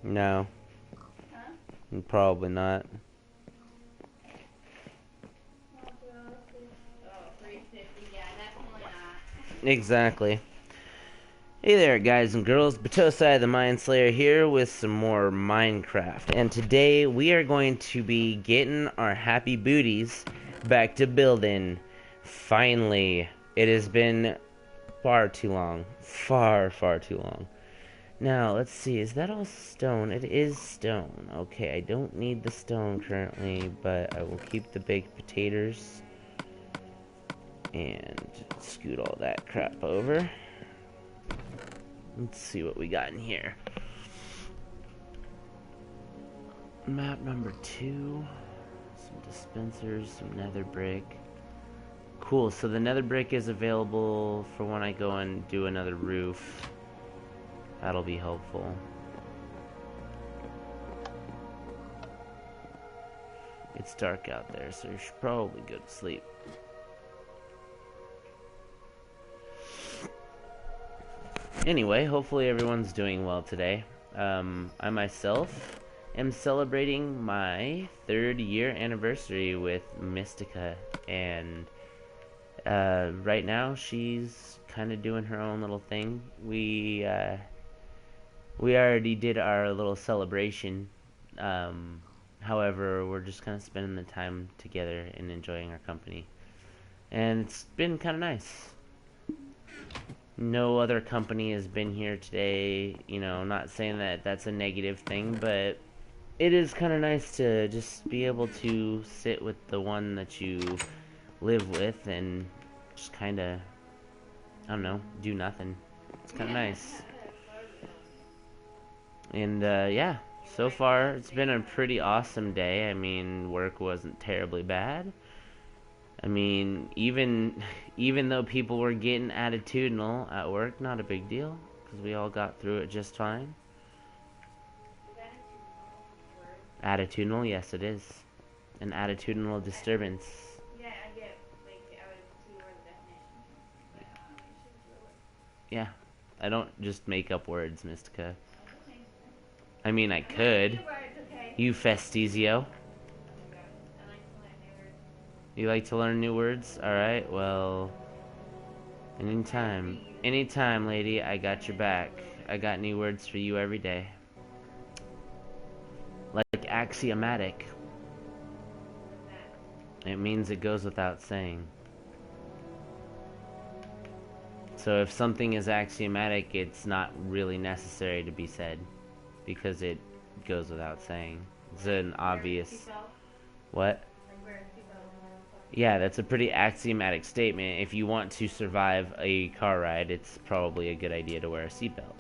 No, Huh? probably not. Oh, 350. Yeah, definitely not. Exactly. Hey there, guys and girls. Batosai the Mind Slayer here with some more Minecraft. And today we are going to be getting our happy booties back to building. Finally. It has been far too long. Far, far too long. Now, let's see. Is that all stone? It is stone. Okay, I don't need the stone currently, but I will keep the baked potatoes. And scoot all that crap over. Let's see what we got in here. Map number 2. Some dispensers, some nether brick. Cool, so the nether brick is available for when I go and do another roof. That'll be helpful. It's dark out there, so you should probably go to sleep. Anyway, hopefully everyone's doing well today. I myself am celebrating my 3rd year anniversary with Mystica, and right now she's kind of doing her own little thing. We already did our little celebration. However, we're just kind of spending the time together and enjoying our company, and it's been kind of nice. No other company has been here today. You know, not saying that that's a negative thing, but it is kind of nice to just be able to sit with the one that you live with and just kind of, I don't know, do nothing. It's kind of nice. And yeah, so far it's been a pretty awesome day. I mean, work wasn't terribly bad. I mean, even though people were getting attitudinal at work, not a big deal, because we all got through it just fine. Attitudinal, yes, it is. An attitudinal disturbance. Yeah, I get like I would see where the definition. But Yeah, I don't just make up words, Mystica. okay. I mean, I I'm learning could. new words, okay? You Festizio. Oh my gosh, I like to learn new words. You like to learn new words? Alright, well, anytime. Anytime, lady, I got your back. I got new words for you every day. Like axiomatic. What's that? It means it goes without saying. So if something is axiomatic, it's not really necessary to be said, because it goes without saying. It's an obvious... What? Yeah, that's a pretty axiomatic statement. If you want to survive a car ride, it's probably a good idea to wear a seatbelt.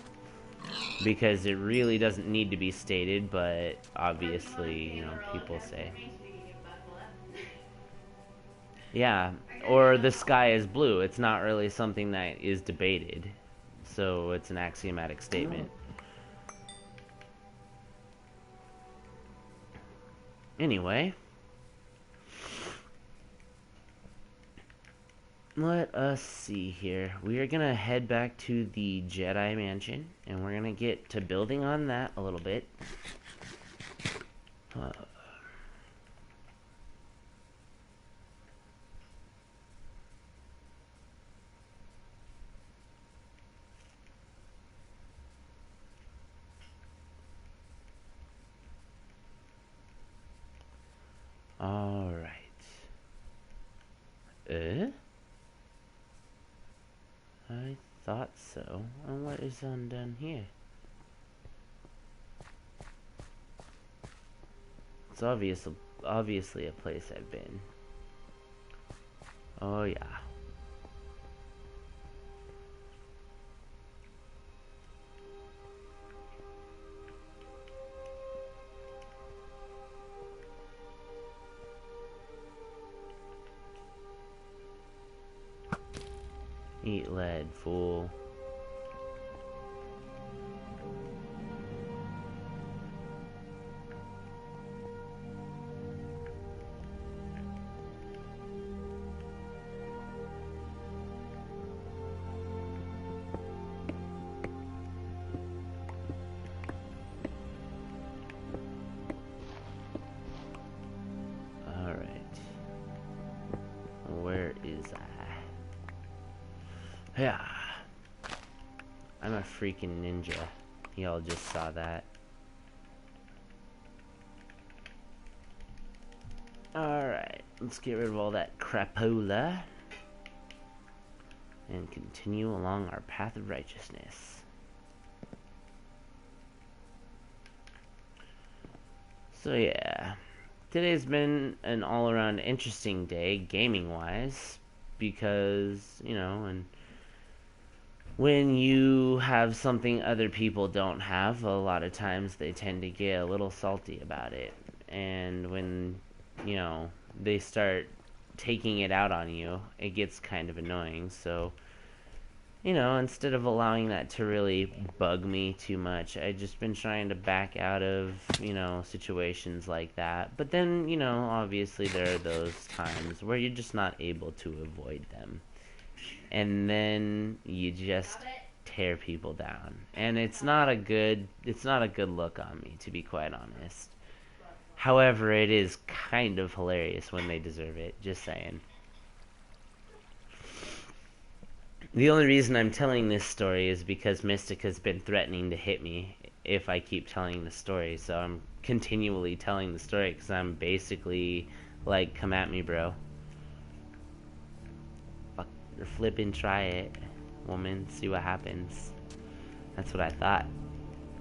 Because it really doesn't need to be stated, but obviously, you know, people say. Yeah, or the sky is blue. It's not really something that is debated. So it's an axiomatic statement. Anyway, let us see here. We are gonna head back to the Jedi Mansion, and we're gonna get to building on that a little bit. Alright. I thought so. And what is undone here? It's obviously a place I've been. Oh yeah. Eat lead, fool. I'm a freaking ninja. Y'all just saw that. Alright, let's get rid of all that crapola and continue along our path of righteousness. So yeah, today's been an all-around interesting day, gaming-wise, because, you know, and when you have something other people don't have, a lot of times they tend to get a little salty about it. And when, you know, they start taking it out on you, it gets kind of annoying. So, you know, instead of allowing that to really bug me too much, I've just been trying to back out of, you know, situations like that. But then, you know, obviously there are those times where you're just not able to avoid them. And then you just tear people down. And it's not a good look on me, to be quite honest. However, it is kind of hilarious when they deserve it, just saying. The only reason I'm telling this story is because Mystic has been threatening to hit me if I keep telling the story. So I'm continually telling the story because I'm basically like, come at me, bro. Fuck, or flip and try it, woman. See what happens. That's what I thought.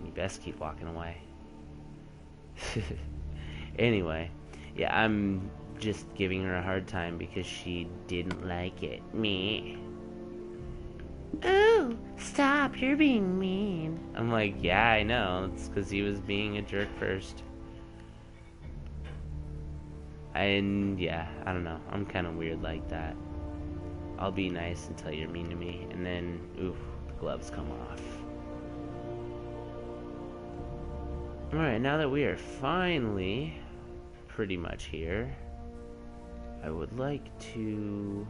You best keep walking away. Anyway, yeah, I'm just giving her a hard time because she didn't like it. Me. Oh, stop, you're being mean. I'm like, yeah, I know. It's because he was being a jerk first. And yeah, I don't know. I'm kind of weird like that. I'll be nice until you're mean to me, and then, oof, the gloves come off. Alright, now that we are finally pretty much here, I would like to...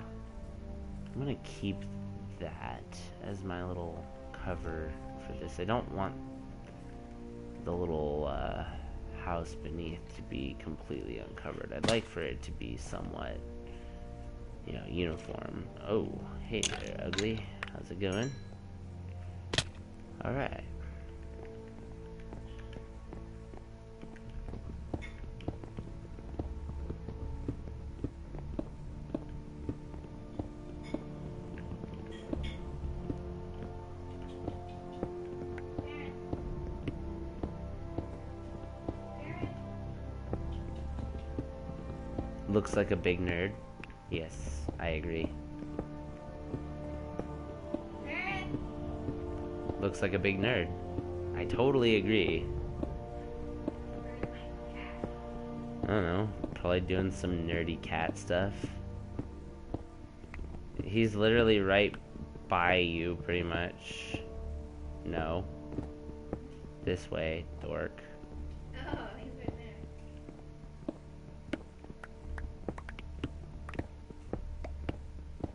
I'm gonna keep that as my little cover for this. I don't want the little house beneath to be completely uncovered. I'd like for it to be somewhat, you know, uniform. Oh, hey there, ugly. How's it going? Alright. Looks like a big nerd. Yes, I agree. Looks like a big nerd. I totally agree. I don't know. Probably doing some nerdy cat stuff. He's literally right by you, pretty much. No. This way, dork. Oh, he's right there.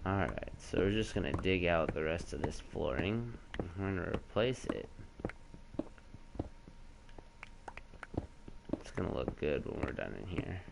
Alright, so we're just gonna dig out the rest of this flooring. We're gonna replace it. It's gonna look good when we're done in here.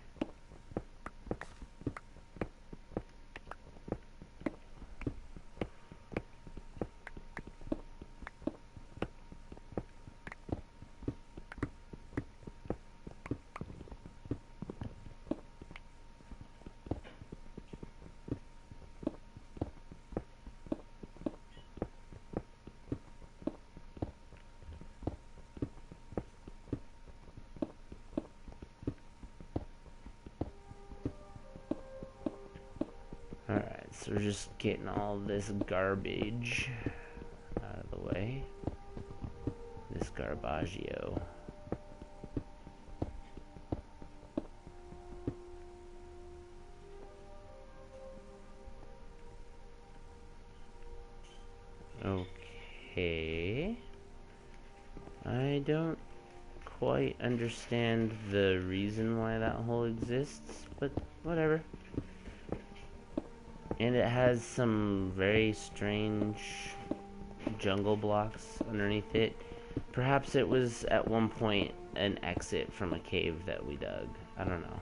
Alright, so we're just getting all this garbage out of the way. This garbaggio. Okay. I don't quite understand the reason why that hole exists, but whatever. And it has some very strange jungle blocks underneath it. Perhaps it was at one point an exit from a cave that we dug. I don't know.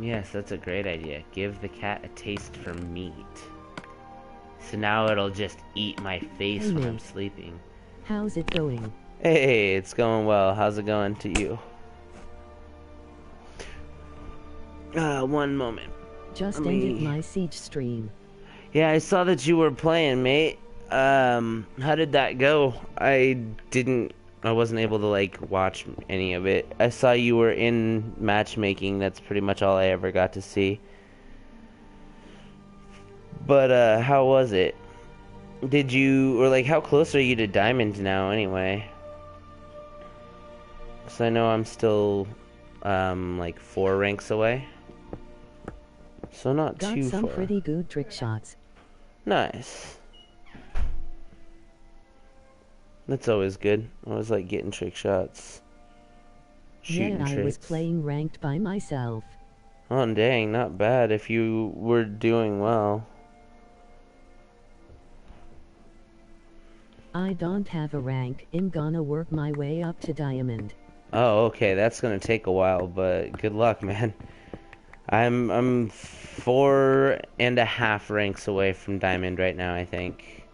Yes, that's a great idea. Give the cat a taste for meat. So now it'll just eat my face Hey when I'm mate, sleeping. how's it going? Hey, it's going well. How's it going to you? One moment. Just Let ended me... my Siege stream. Yeah, I saw that you were playing, mate. How did that go? I wasn't able to, like, watch any of it. I saw you were in matchmaking. That's pretty much all I ever got to see. But, how was it? How close are you to Diamond now, anyway? So I know I'm still, like 4 ranks away. So not Got too some far. pretty good trick shots. Nice. That's always good. I always like getting trick shots. Shooting Yeah, I was tricks. playing ranked by myself. Oh, dang, not bad if you were doing well. I don't have a rank, I'm gonna work my way up to Diamond. Oh, okay, that's gonna take a while, but good luck, man. I'm 4.5 ranks away from Diamond right now, I think.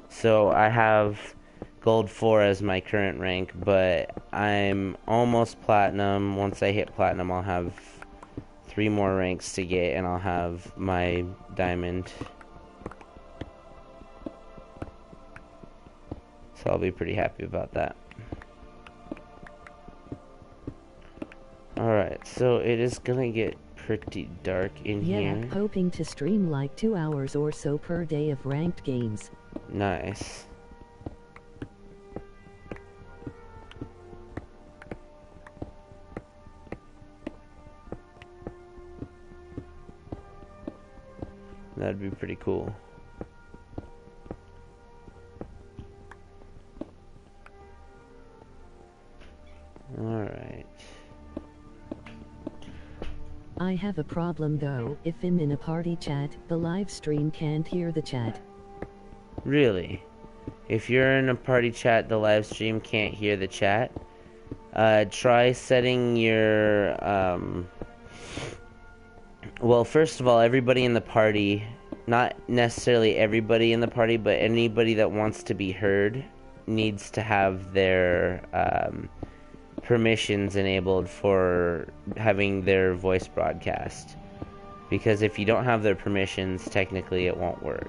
So I have Gold 4 as my current rank, but I'm almost Platinum. Once I hit Platinum, I'll have 3 more ranks to get, and I'll have my Diamond. So I'll be pretty happy about that. Alright, so it is gonna get pretty dark in Yeah, here. hoping to stream like 2 hours or so per day of ranked games. Nice. That'd be pretty cool. Alright. I have a problem though, if I'm in a party chat, the live stream can't hear the chat. Really? If you're in a party chat, the live stream can't hear the chat. Try setting your, well, first of all, everybody in the party, not necessarily everybody in the party, but anybody that wants to be heard needs to have their, permissions enabled for having their voice broadcast. Because if you don't have their permissions, technically it won't work.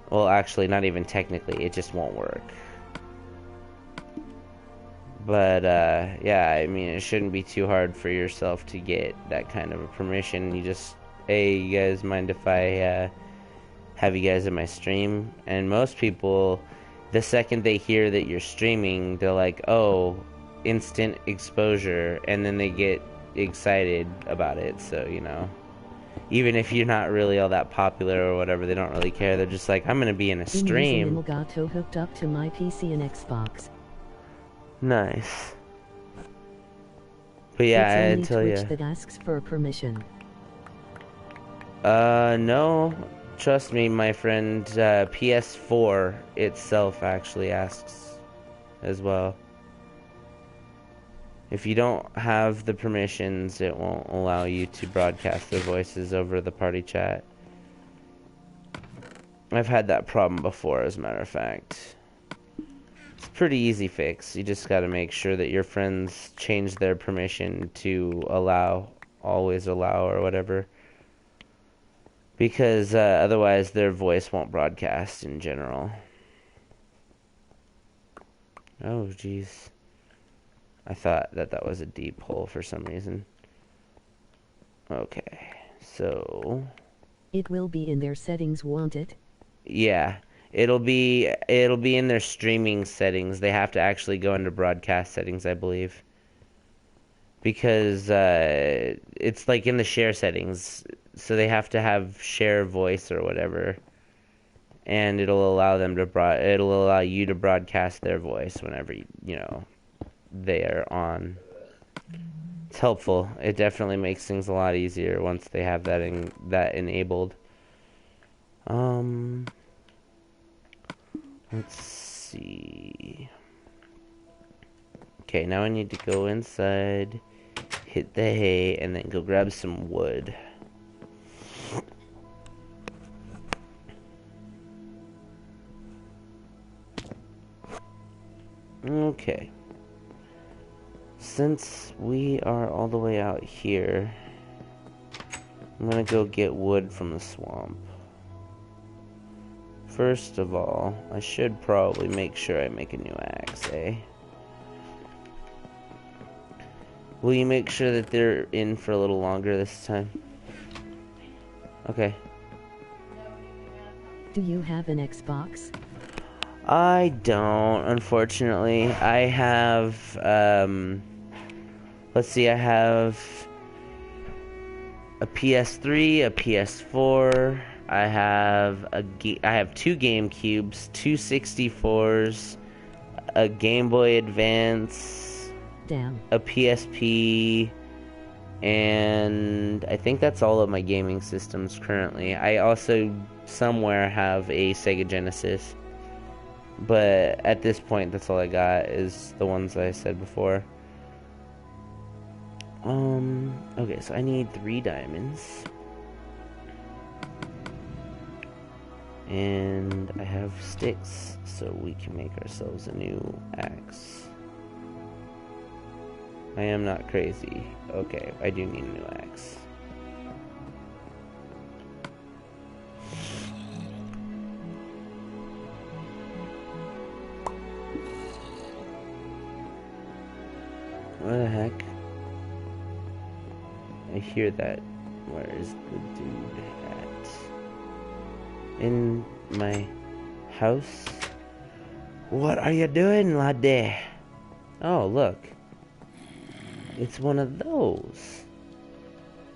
Well, actually, not even technically, it just won't work. But, yeah, I mean, it shouldn't be too hard for yourself to get that kind of a permission. You just, hey, you guys mind if I, have you guys in my stream? And most people, the second they hear that you're streaming, they're like, oh, instant exposure, and then they get excited about it, so, you know. Even if you're not really all that popular or whatever, they don't really care. They're just like, I'm gonna be in a I'm using stream. Elgato hooked up to my PC and Xbox. Nice. But yeah, I It's tell only Twitch you. that asks for permission. No. Trust me, my friend, PS4 itself actually asks as well. If you don't have the permissions, it won't allow you to broadcast their voices over the party chat. I've had that problem before, as a matter of fact. It's a pretty easy fix. You just gotta make sure that your friends change their permission to allow, always allow, or whatever. Because otherwise their voice won't broadcast in general. Oh, jeez. I thought that was a deep hole for some reason. Okay, so... It will be in their settings, won't it? Yeah, it'll be in their streaming settings. They have to actually go into broadcast settings, I believe. Because it's like in the share settings. So they have to have share voice or whatever. And it'll allow them to it'll allow you to broadcast their voice whenever you know they are on. It's helpful. It definitely makes things a lot easier once they have that enabled. Let's see. Okay, now I need to go inside hit the hay, and then go grab some wood. Okay. Since we are all the way out here, I'm gonna go get wood from the swamp. First of all, I should probably make sure I make a new axe, eh? Will you make sure that they're in for a little longer this time? Okay. Do you have an Xbox? I don't, unfortunately. I have, let's see, I have a PS3, a PS4, I have two GameCubes, two 64s, a Game Boy Advance, Damn. a PSP, and I think that's all of my gaming systems currently. I also somewhere have a Sega Genesis, but at this point that's all I got is the ones I said before. Okay, so I need 3 diamonds. And I have sticks, so we can make ourselves a new axe. I am not crazy. Okay, I do need a new axe. What the heck? I hear that. Where is the dude at? In my house? What are you doing, laddie? Oh, look. It's one of those.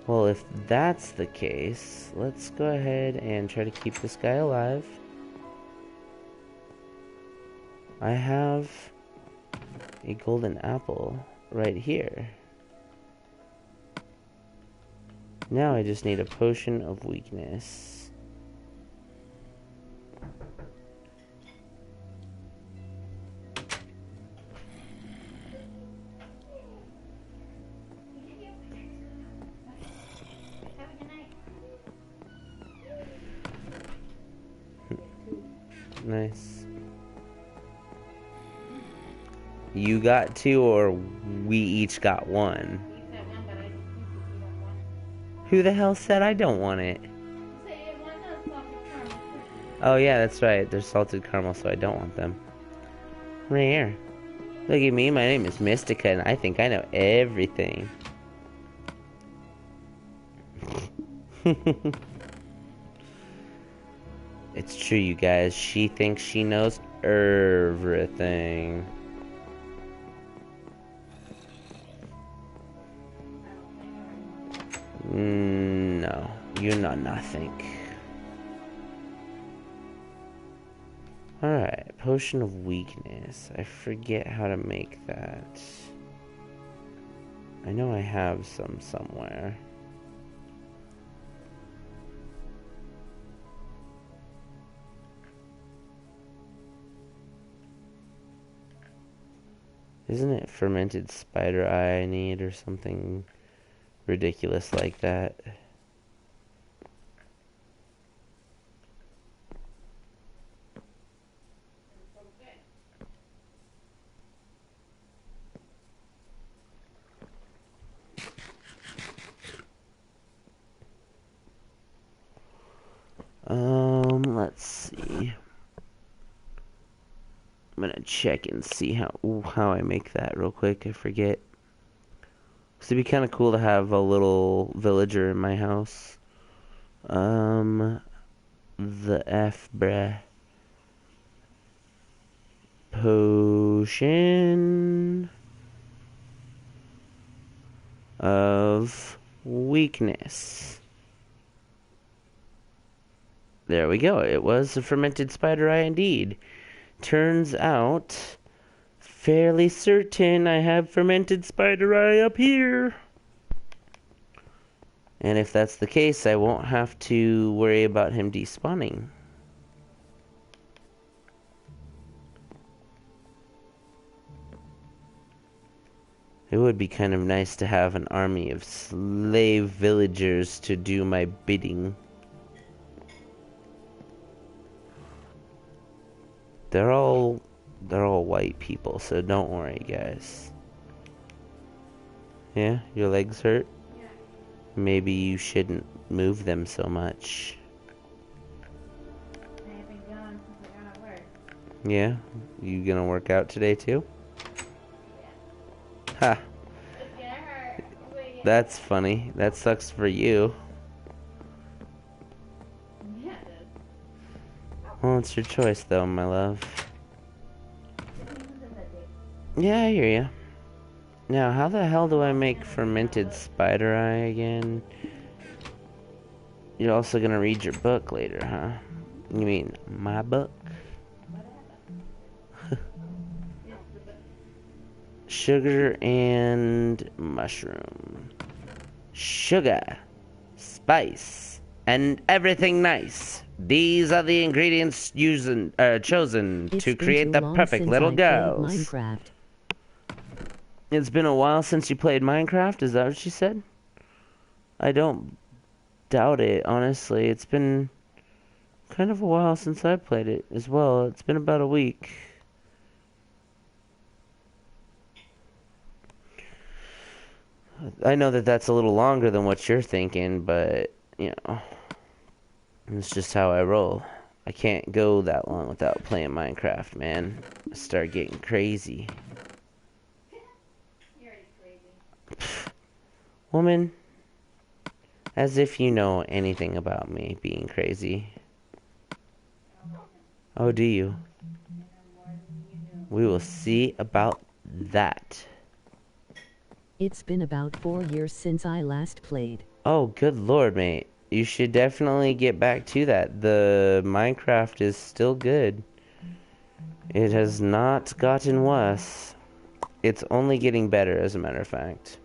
Well, if that's the case, let's go ahead and try to keep this guy alive. I have a golden apple right here. Now I just need a potion of weakness. Have a good night. Nice. You got 2, or we each got 1? You said one, but I didn't think you got one. Who the hell said I don't want it? You said one does salted caramel cookies. Oh yeah, that's right. They're salted caramel, so I don't want them. Right here. Look at me. My name is Mystica, and I think I know everything. It's true, you guys. She thinks she knows everything. No, you know nothing. Alright, potion of weakness. I forget how to make that. I know I have some somewhere. Isn't it fermented spider eye I need, or something ridiculous like that? Let's see. I'm gonna check and see how I make that real quick. I forget. Cause it'd be kind of cool to have a little villager in my house. The F bruh. Potion of weakness. There we go. It was a fermented spider eye indeed. Turns out, fairly certain I have fermented spider eye up here. And if that's the case, I won't have to worry about him despawning. It would be kind of nice to have an army of slave villagers to do my bidding. They're all white people, so don't worry, guys. Yeah, your legs hurt? Yeah. Maybe you shouldn't move them so much. I've been gone since I got to work. Yeah? You gonna work out today too? Yeah. Ha! It's gonna hurt. Wait. That's funny. That sucks for you. Yeah, it does. Well, it's your choice though, my love. Who said that date? Yeah, I hear ya. Now, how the hell do I make fermented spider eye again? You're also gonna read your book later, huh? You mean my book? Sugar and mushroom. Sugar, spice, and everything nice. These are the ingredients chosen It's to been create too the long perfect since little I played girls. Minecraft. It's been a while since you played Minecraft, is that what she said? I don't doubt it, honestly. It's been kind of a while since I played it as well. It's been about a week. I know that that's a little longer than what you're thinking, but, you know, it's just how I roll. I can't go that long without playing Minecraft, man. I start getting crazy. You're already crazy. Woman, as if you know anything about me being crazy. Oh, do you? We will see about that. It's been about 4 years since I last played. Oh, good lord, mate. You should definitely get back to that. The Minecraft is still good. It has not gotten worse. It's only getting better, as a matter of fact.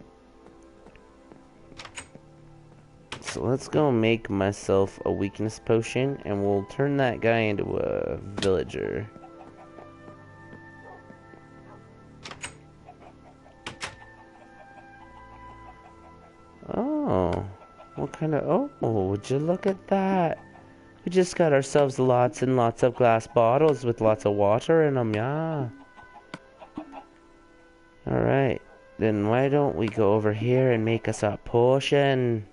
So let's go make myself a weakness potion, and we'll turn that guy into a villager. Oh, what kind of... Oh, would you look at that? We just got ourselves lots and lots of glass bottles with lots of water in them, yeah. Alright, then why don't we go over here and make us a potion?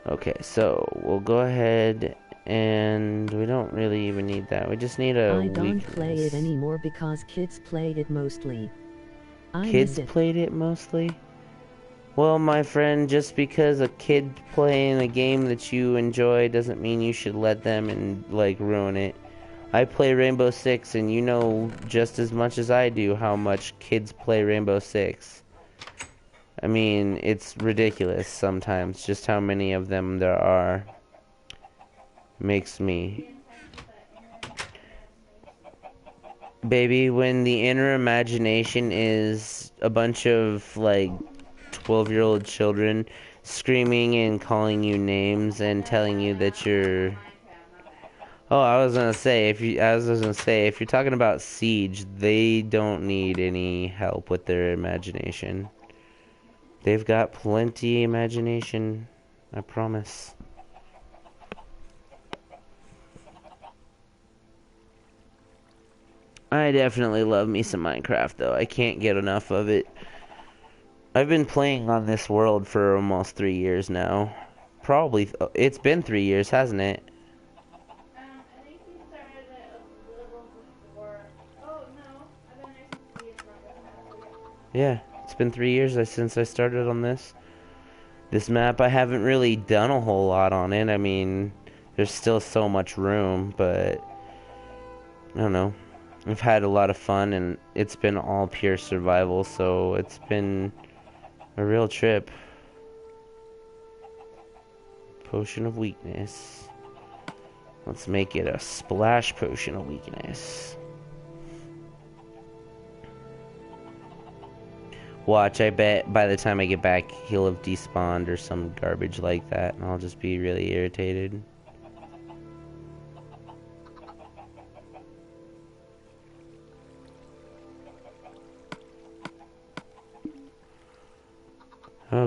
Okay, so we'll go ahead and we don't really even need that. We just need a I don't play it weakness. anymore because kids play it mostly. I miss Kids it. played it mostly? Well, my friend, just because a kid playing a game that you enjoy doesn't mean you should let them and like ruin it. I play Rainbow Six, and you know just as much as I do how much kids play Rainbow Six. I mean, it's ridiculous sometimes just how many of them there are. Makes me... Baby, when the inner imagination is a bunch of, like, 12-year-old children screaming and calling you names and telling you that you're... Oh, I was gonna say, if you're talking about Siege, they don't need any help with their imagination. They've got plenty imagination, I promise. I definitely love me some Minecraft, though. I can't get enough of it. I've been playing on this world for almost 3 years now. Probably, it's been 3 years, hasn't it? I think he started it a little before. Oh no, I've been there since 3 years ago. Yeah, it's been 3 years since I started on this. This map, I haven't really done a whole lot on it. I mean, there's still so much room, but I don't know. I've had a lot of fun, and it's been all pure survival, so it's been a real trip. Potion of weakness. Let's make it a splash potion of weakness. Watch, I bet by the time I get back, he'll have despawned or some garbage like that, and I'll just be really irritated.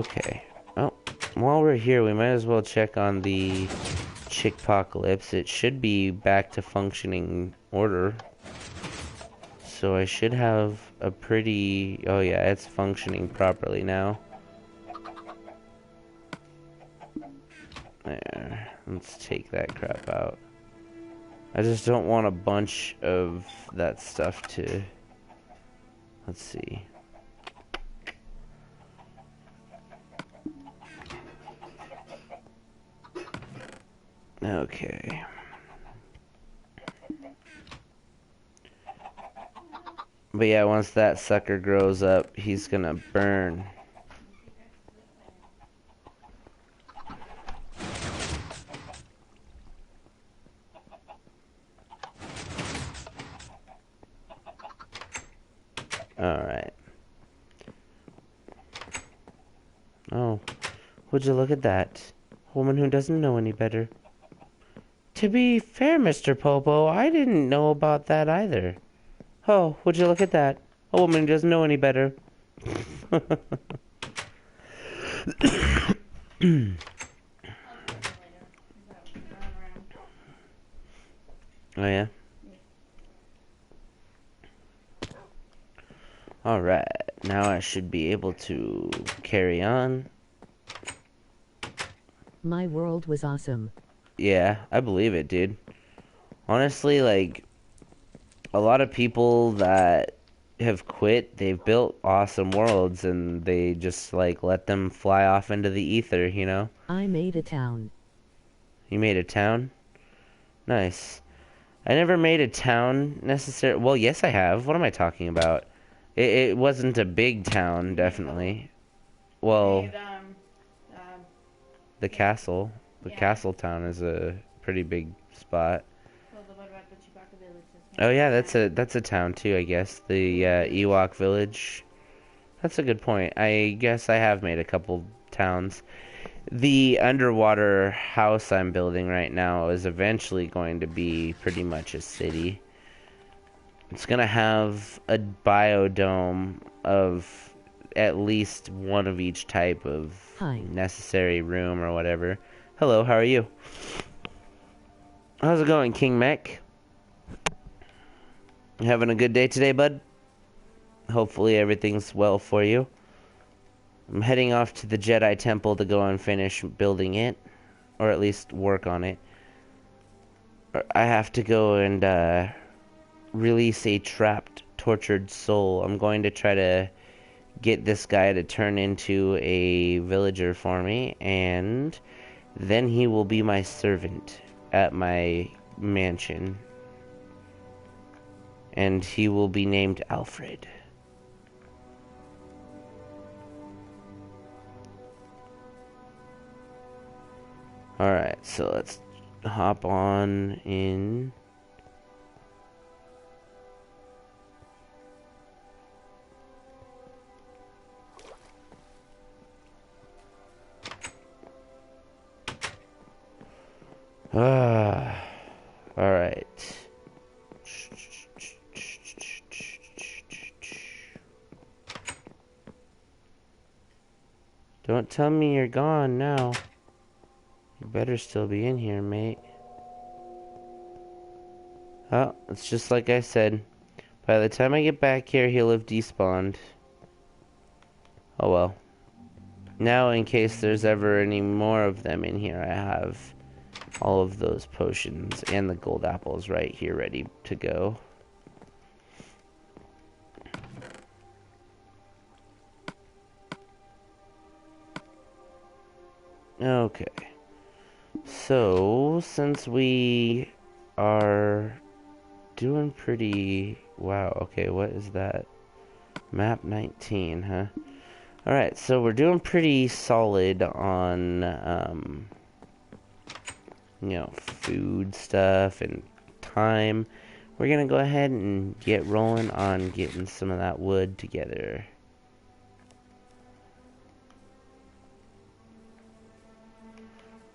Okay. Oh, while we're here, we might as well check on the Chickpocalypse. It should be back to functioning order. So I should have a pretty... Oh yeah, it's functioning properly now. There. Let's take that crap out. I just don't want a bunch of that stuff to... Let's see. Okay. But yeah, once that sucker grows up, he's gonna burn. Alright. Oh, would you look at that? A woman who doesn't know any better. To be fair, Mr. Popo, I didn't know about that either. Oh, would you look at that? A woman who doesn't know any better. Oh, yeah? Alright, now I should be able to carry on. My world was awesome. Yeah, I believe it, dude. Honestly, like, a lot of people that have quit, they've built awesome worlds and they just, like, let them fly off into the ether, you know? I made a town. You made a town? Nice. I never made a town necessarily. Well, yes, I have. What am I talking about? It wasn't a big town, definitely. Well, Made, the castle. The yeah. castle town is a pretty big spot. Well, what about the Chewbacca village? Oh yeah, that's a town too, I guess. The Ewok village. That's a good point. I guess I have made a couple towns. The underwater house I'm building right now is eventually going to be pretty much a city. It's gonna have a biodome of at least one of each type of Hi. necessary room or whatever. Hello, how are you? How's it going, King Mech? Having a good day today, bud? Hopefully everything's well for you. I'm heading off to the Jedi Temple to go and finish building it. Or at least work on it. I have to go and release a trapped, tortured soul. I'm going to try to get this guy to turn into a villager for me. And then he will be my servant at my mansion. And he will be named Alfred. Alright, so let's hop on in. Alright. Don't tell me you're gone now. You better still be in here, mate. Oh, it's just like I said. By the time I get back here, he'll have despawned. Oh well. Now, in case there's ever any more of them in here, I have all of those potions and the gold apples right here ready to go. Okay. So, since we are doing pretty... Wow, okay, what is that? Map 19, huh? Alright, so we're doing pretty solid on, you know, food stuff and time. We're gonna go ahead and get rolling on getting some of that wood together.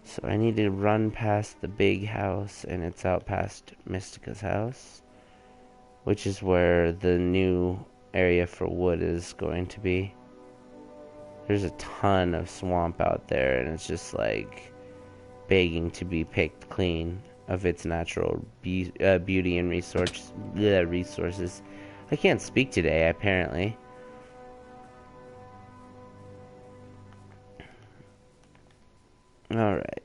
So I need to run past the big house, and it's out past Mystica's house, which is where the new area for wood is going to be. There's a ton of swamp out there, and it's just like begging to be picked clean of its natural beauty and resources. I can't speak today, apparently. Alright.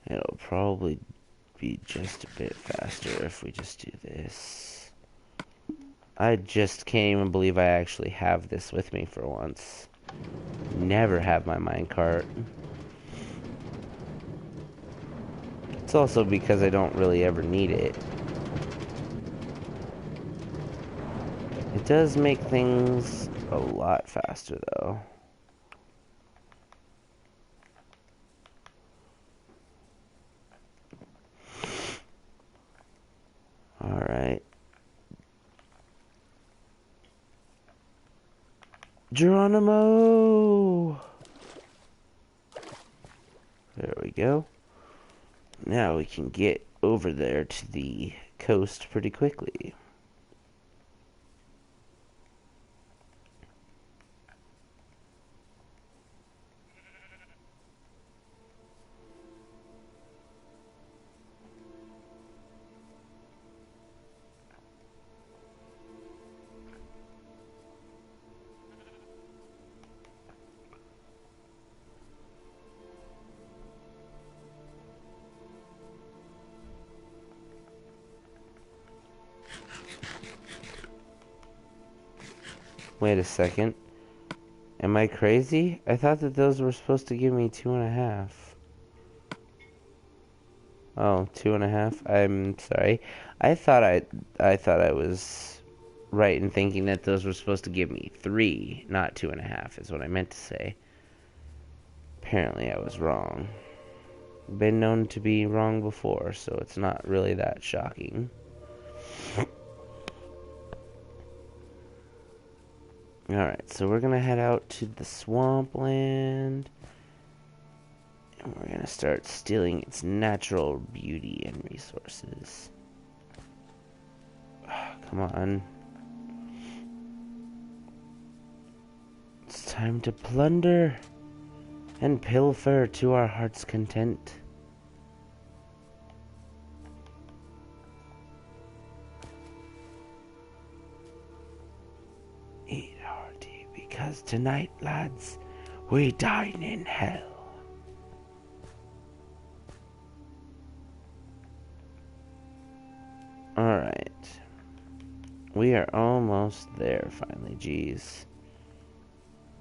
It'll probably be just a bit faster if we just do this. I just can't even believe I actually have this with me for once. Never have my minecart. It's also because I don't really ever need it. It does make things a lot faster though. Alright. Geronimo! There we go. Now we can get over there to the coast pretty quickly. Wait a second. Am I crazy? I thought that those were supposed to give me 2.5. Oh, 2.5. I'm sorry. I thought I was right in thinking that those were supposed to give me 3, not 2.5, is what I meant to say. Apparently I was wrong. Been known to be wrong before, so it's not really that shocking. Alright, so we're gonna head out to the swampland. And we're gonna start stealing its natural beauty and resources. Oh, come on. It's time to plunder and pilfer to our heart's content. Eat hearty, because tonight, lads, we dine in hell. Alright. We are almost there, finally, jeez.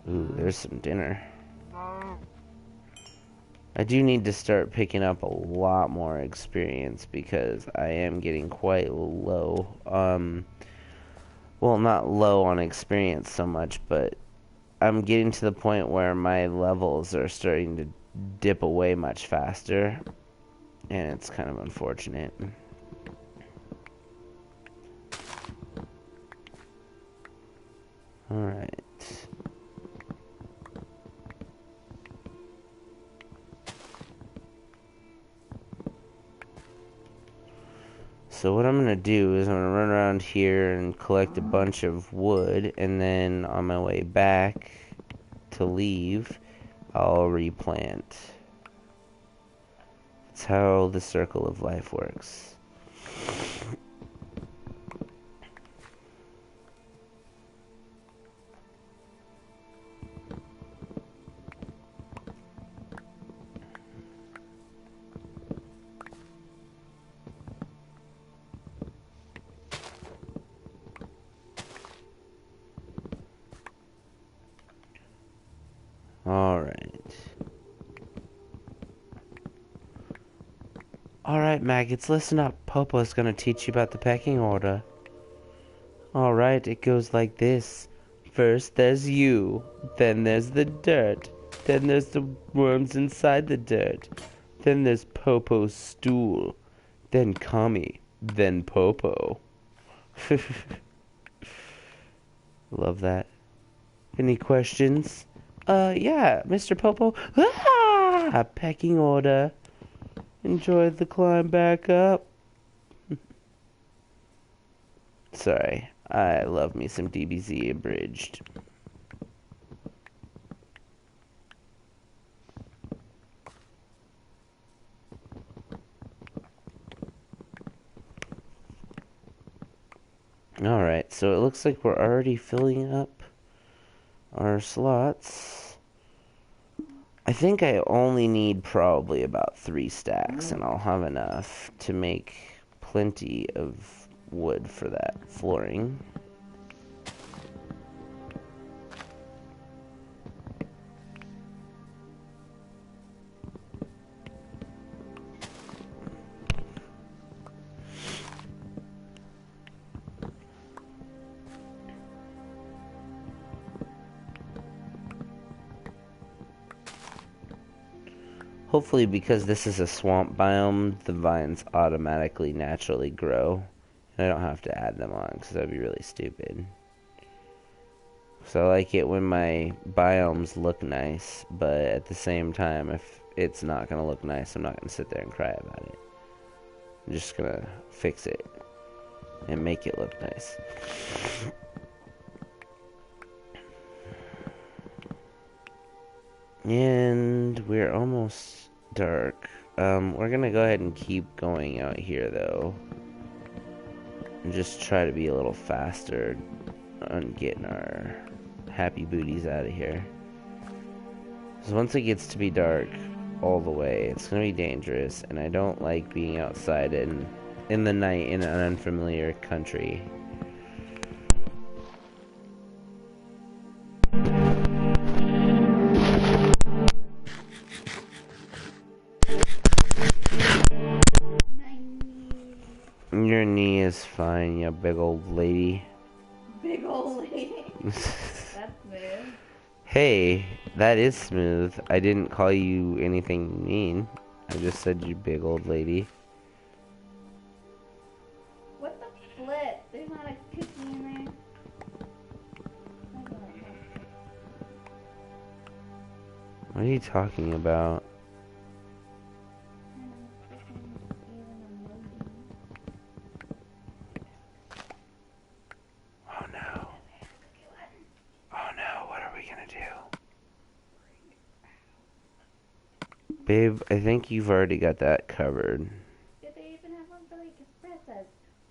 Ooh, there's some dinner. I do need to start picking up a lot more experience because I am getting quite low. Well, not low on experience so much, but I'm getting to the point where my levels are starting to dip away much faster, and it's kind of unfortunate. Alright. So what I'm gonna do is I'm gonna run around here and collect a bunch of wood, and then on my way back to leave, I'll replant. That's how the circle of life works. Alright, maggots, listen up. Popo's gonna teach you about the pecking order. Alright, it goes like this. First there's you, then there's the dirt, then there's the worms inside the dirt, then there's Popo's stool, then Kami, then Popo. Love that. Any questions? Yeah, Mr. Popo. Ah! Pecking order. Enjoy the climb back up. Sorry, I love me some DBZ abridged. Alright, so it looks like we're already filling up our slots. I think I only need probably about 3 stacks, and I'll have enough to make plenty of wood for that flooring. Hopefully, because this is a swamp biome, the vines automatically naturally grow. And I don't have to add them on, because that would be really stupid. So I like it when my biomes look nice, but at the same time, if it's not going to look nice, I'm not going to sit there and cry about it. I'm just going to fix it and make it look nice. And we're almost dark. We're gonna go ahead and keep going out here though. And just try to be a little faster on getting our happy booties out of here. Because once it gets to be dark all the way, it's gonna be dangerous, and I don't like being outside in the night in an unfamiliar country. Your knee is fine, you big old lady. Big old lady. That's smooth. Hey, that is smooth. I didn't call you anything mean. I just said you big old lady. What the flip? There's not a cookie in there. What are you talking about? Oh no. Oh no, what are we gonna do? Babe, I think you've already got that covered. Do they even have one for like espressos?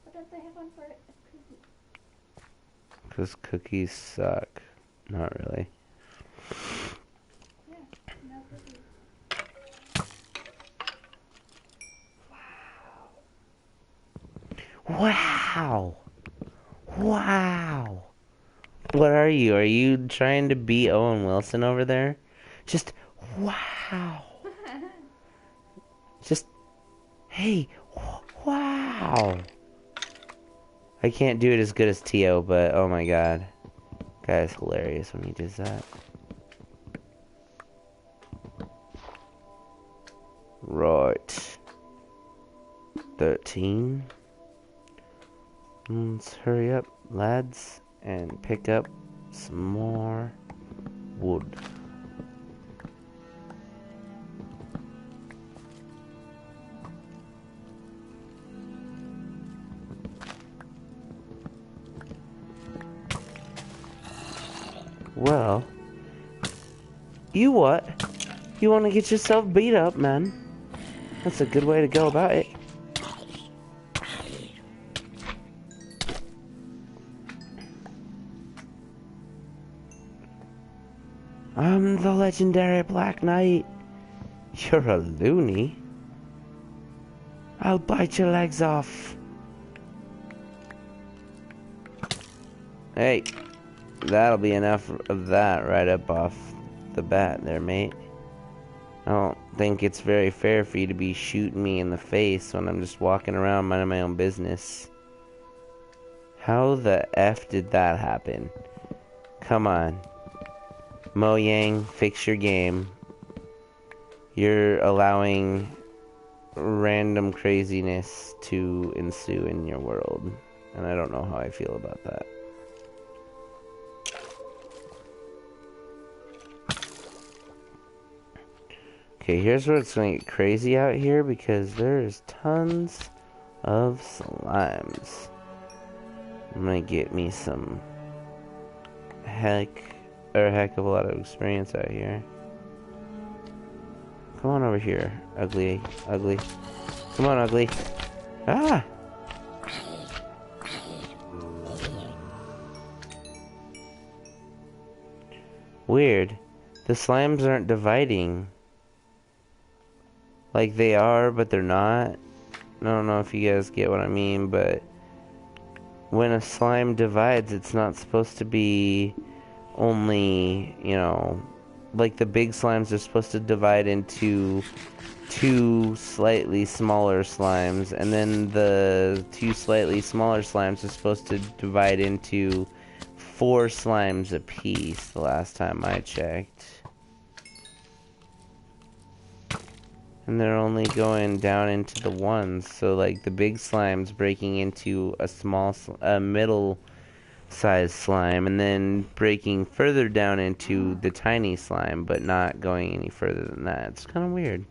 What don't they have one for a cookie? Because cookies suck. Not really. Yeah, no cookies. Wow! Wow! What are you? Are you trying to be Owen Wilson over there? Just, wow! Just, hey, wow! I can't do it as good as Tio, but oh my god. Guy's hilarious when he does that. Right. 13. Let's hurry up, lads, and pick up some more wood. Well, you what? You want to get yourself beat up, man? That's a good way to go about it. I'm the legendary Black Knight. You're a loony. I'll bite your legs off. Hey, that'll be enough of that right up off the bat there, mate. I don't think it's very fair for you to be shooting me in the face when I'm just walking around minding my own business. How the F did that happen? Come on. Mo Yang, fix your game. You're allowing random craziness to ensue in your world. And I don't know how I feel about that. Okay, here's where it's gonna get crazy out here because there's tons of slimes. I'm gonna get me some heck of a lot of experience out here. Come on over here, ugly. Come on, ugly. Ah! Weird. The slimes aren't dividing. Like they are, but they're not. I don't know if you guys get what I mean, but when a slime divides, it's not supposed to be only, you know, like the big slimes are supposed to divide into two slightly smaller slimes, and then the two slightly smaller slimes are supposed to divide into 4 slimes apiece the last time I checked. And they're only going down into the ones, so like the big slime's breaking into a middle sized slime, and then breaking further down into the tiny slime, but not going any further than that. It's kind of weird.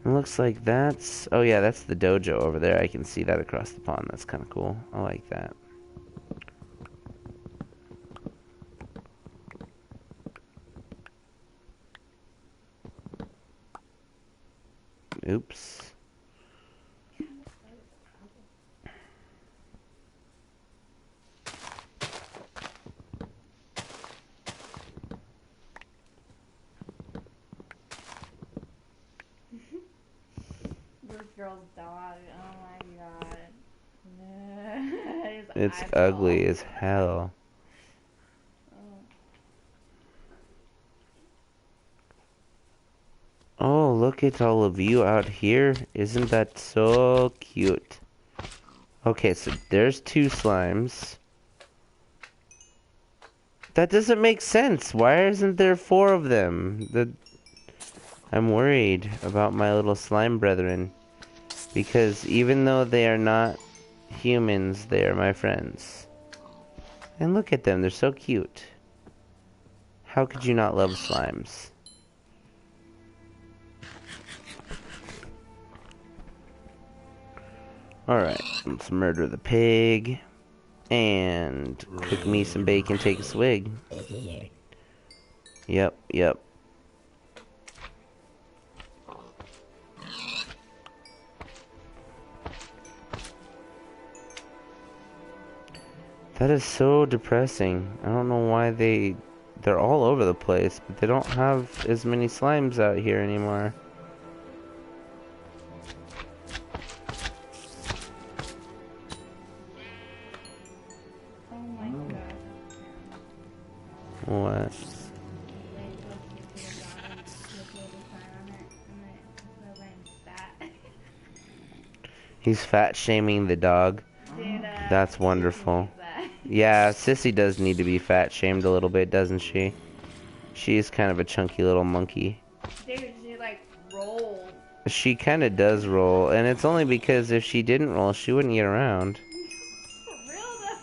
It looks like that's... oh yeah, that's the dojo over there. I can see that across the pond. That's kind of cool. I like that. Oops. This girl's dog. Oh my god. His It's eyeball. ugly as hell. Oh, look at all of you out here. Isn't that so cute? Okay, so there's 2 slimes. That doesn't make sense. Why isn't there 4 of them? I'm worried about my little slime brethren. Because even though they are not humans, they are my friends. And look at them, they're so cute. How could you not love slimes? Alright, let's murder the pig. And cook me some bacon, take a swig. Yep. That is so depressing. I don't know why they're all over the place, but they don't have as many slimes out here anymore. Oh my god. What? He's fat shaming the dog. Dude, That's wonderful. Yeah, Sissy does need to be fat shamed a little bit, doesn't she? She's kind of a chunky little monkey. Dude, she like rolls. She kind of does roll, and it's only because if she didn't roll, she wouldn't get around. For real though.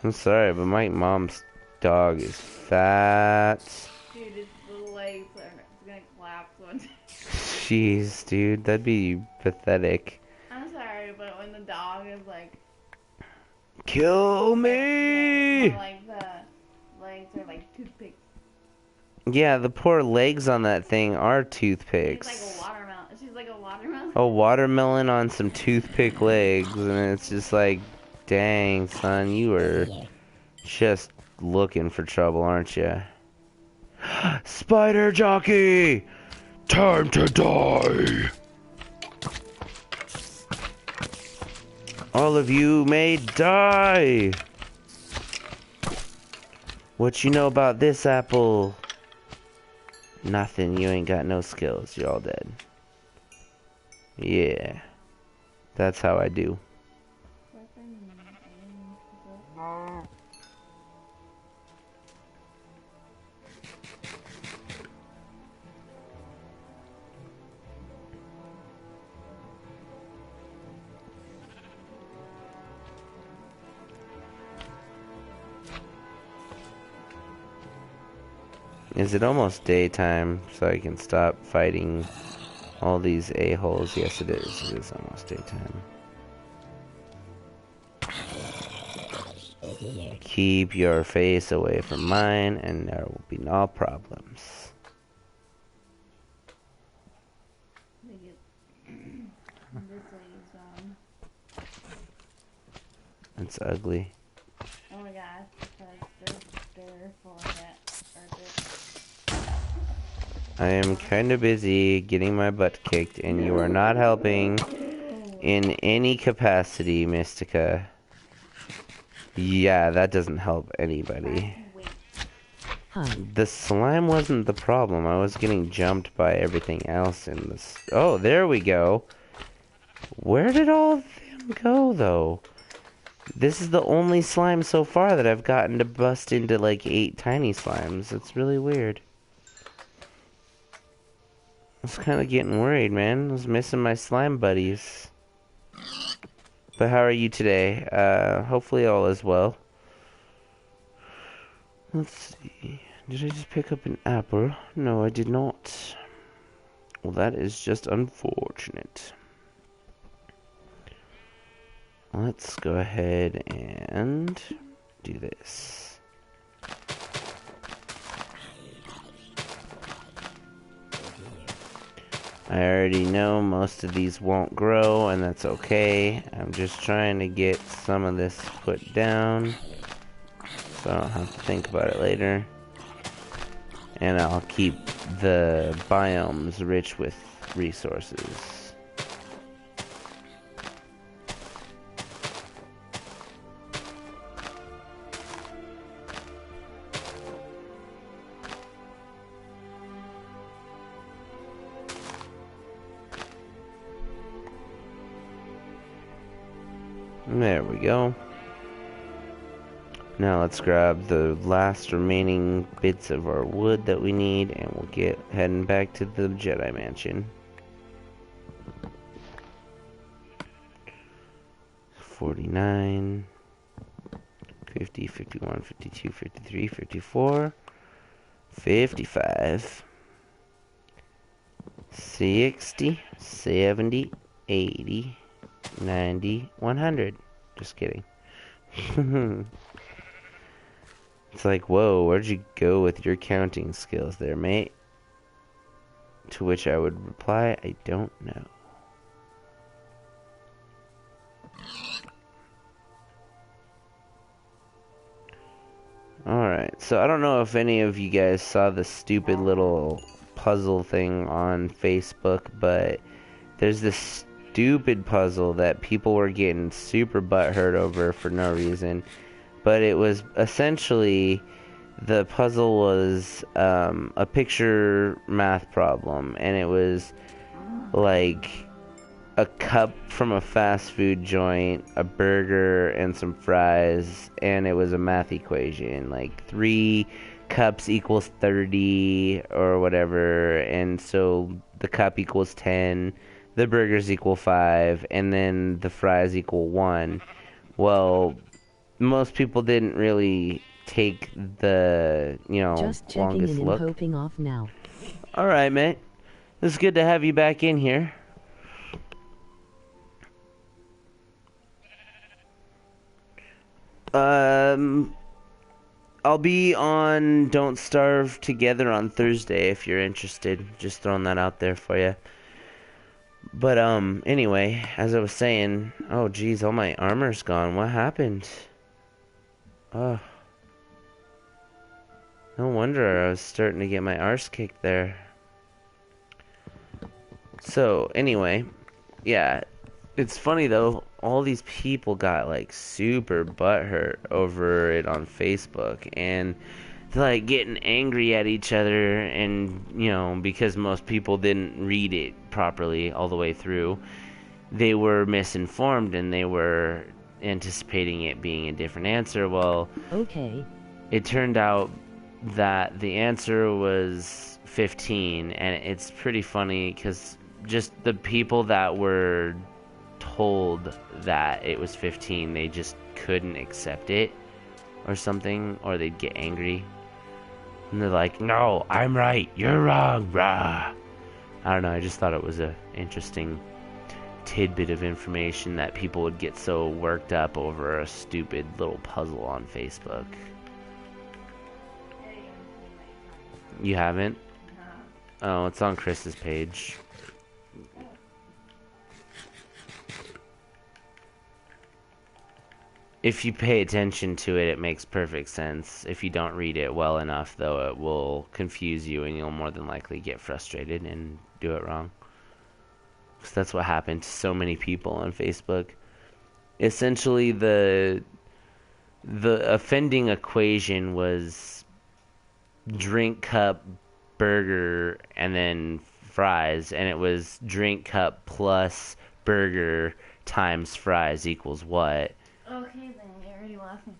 I'm sorry, but my mom's dog is fat. Dude, it's the legs are gonna collapse one day. Jeez, dude, that'd be pathetic. I'm sorry, but when the dog is like... Kill me! like the legs are like toothpicks. Yeah, the poor legs on that thing are toothpicks. She's like a watermelon. She's like a watermelon. A watermelon on some toothpick legs, and it's just like, dang, son, you are just looking for trouble, aren't you? Spider jockey! Time to die! All of you may die! What you know about this apple? Nothing, you ain't got no skills, you're all dead. Yeah. That's how I do. Is it almost daytime so I can stop fighting all these a-holes? Yes, it is. It is almost daytime. Keep your face away from mine and there will be no problems. It's ugly. Oh my gosh, because they're full of it. I am kind of busy getting my butt kicked, and you are not helping in any capacity, Mystica. Yeah, that doesn't help anybody. The slime wasn't the problem. I was getting jumped by everything else in this. Oh, there we go. Where did all of them go, though? This is the only slime so far that I've gotten to bust into like 8 tiny slimes. It's really weird. I was kind of getting worried, man. I was missing my slime buddies. But how are you today? Hopefully all is well. Let's see. Did I just pick up an apple? No, I did not. Well, that is just unfortunate. Let's go ahead and do this. I already know most of these won't grow, and that's okay. I'm just trying to get some of this put down so I don't have to think about it later. And I'll keep the biomes rich with resources. There we go. Now let's grab the last remaining bits of our wood that we need, and we'll get heading back to the Jedi Mansion. 49, 50, 51, 52, 53, 54, 55, 60, 70, 80, 90, 100. Just kidding. It's like, whoa, where'd you go with your counting skills there, mate? To which I would reply, I don't know. Alright, so I don't know if any of you guys saw the stupid little puzzle thing on Facebook, but there's this stupid puzzle that people were getting super butthurt over for no reason. But it was essentially, the puzzle was a picture math problem, and it was like a cup from a fast food joint, a burger, and some fries, and it was a math equation, like 3 cups equals 30 or whatever, and so the cup equals 10, the burgers equal 5, and then the fries equal 1. Well, most people didn't really take the, Just checking longest in look. and hoping off now. Alright, mate. It's good to have you back in here. I'll be on Don't Starve Together on Thursday if you're interested. Just throwing that out there for you. But, anyway, as I was saying, oh geez, all my armor's gone. What happened? Oh. No wonder I was starting to get my arse kicked there. So, anyway, yeah, it's funny though, all these people got like super butthurt over it on Facebook, and they're like getting angry at each other, and because most people didn't read it properly all the way through, they were misinformed and they were anticipating it being a different answer. Well, Okay. it turned out that the answer was 15, and it's pretty funny because just the people that were told that it was 15, they just couldn't accept it or something, or they'd get angry. And they're like, no, I'm right, you're wrong, rah. I don't know, I just thought it was a interesting tidbit of information that people would get so worked up over a stupid little puzzle on Facebook. You haven't? Oh, it's on Chris's page. If you pay attention to it, it makes perfect sense. If you don't read it well enough, though, it will confuse you and you'll more than likely get frustrated and do it wrong. Because that's what happened to so many people on Facebook. Essentially, the offending equation was drink cup, burger, and then fries, and it was drink cup plus burger times fries equals what? Okay, then you're already laughing.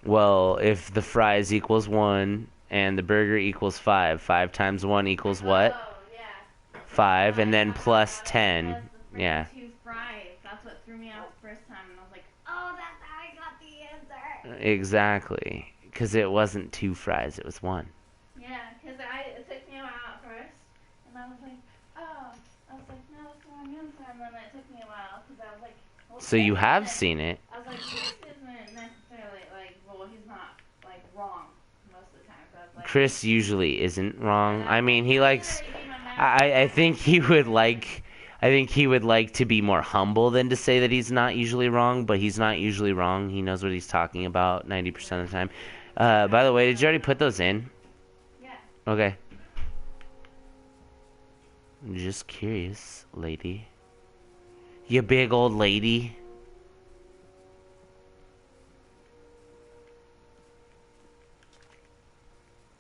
Well, if the fries equals 1 and the burger equals 5, 5 times 1 equals what? Oh, yeah. 5, and then plus It 10. was the Yeah. 2 fries. That's what threw me out the first time, and I was like, oh, that's how I got the answer. Exactly. Because it wasn't 2 fries, it was 1. Yeah, because it took me a while at first, and I was like, oh. I was like, no, that's the wrong answer, and then it took me a while, because I was like, well, So you Chris have isn't- seen it. I was like, Chris isn't necessarily, like, well, he's not, like, wrong most of the time, so I was like... Chris usually isn't wrong. I mean, he likes... Really my math. I think he would like... I think he would like to be more humble than to say that he's not usually wrong, but he's not usually wrong. He knows what he's talking about 90% of the time. By the way, did you already put those in? Yeah. Okay. I'm just curious, lady. You big old lady.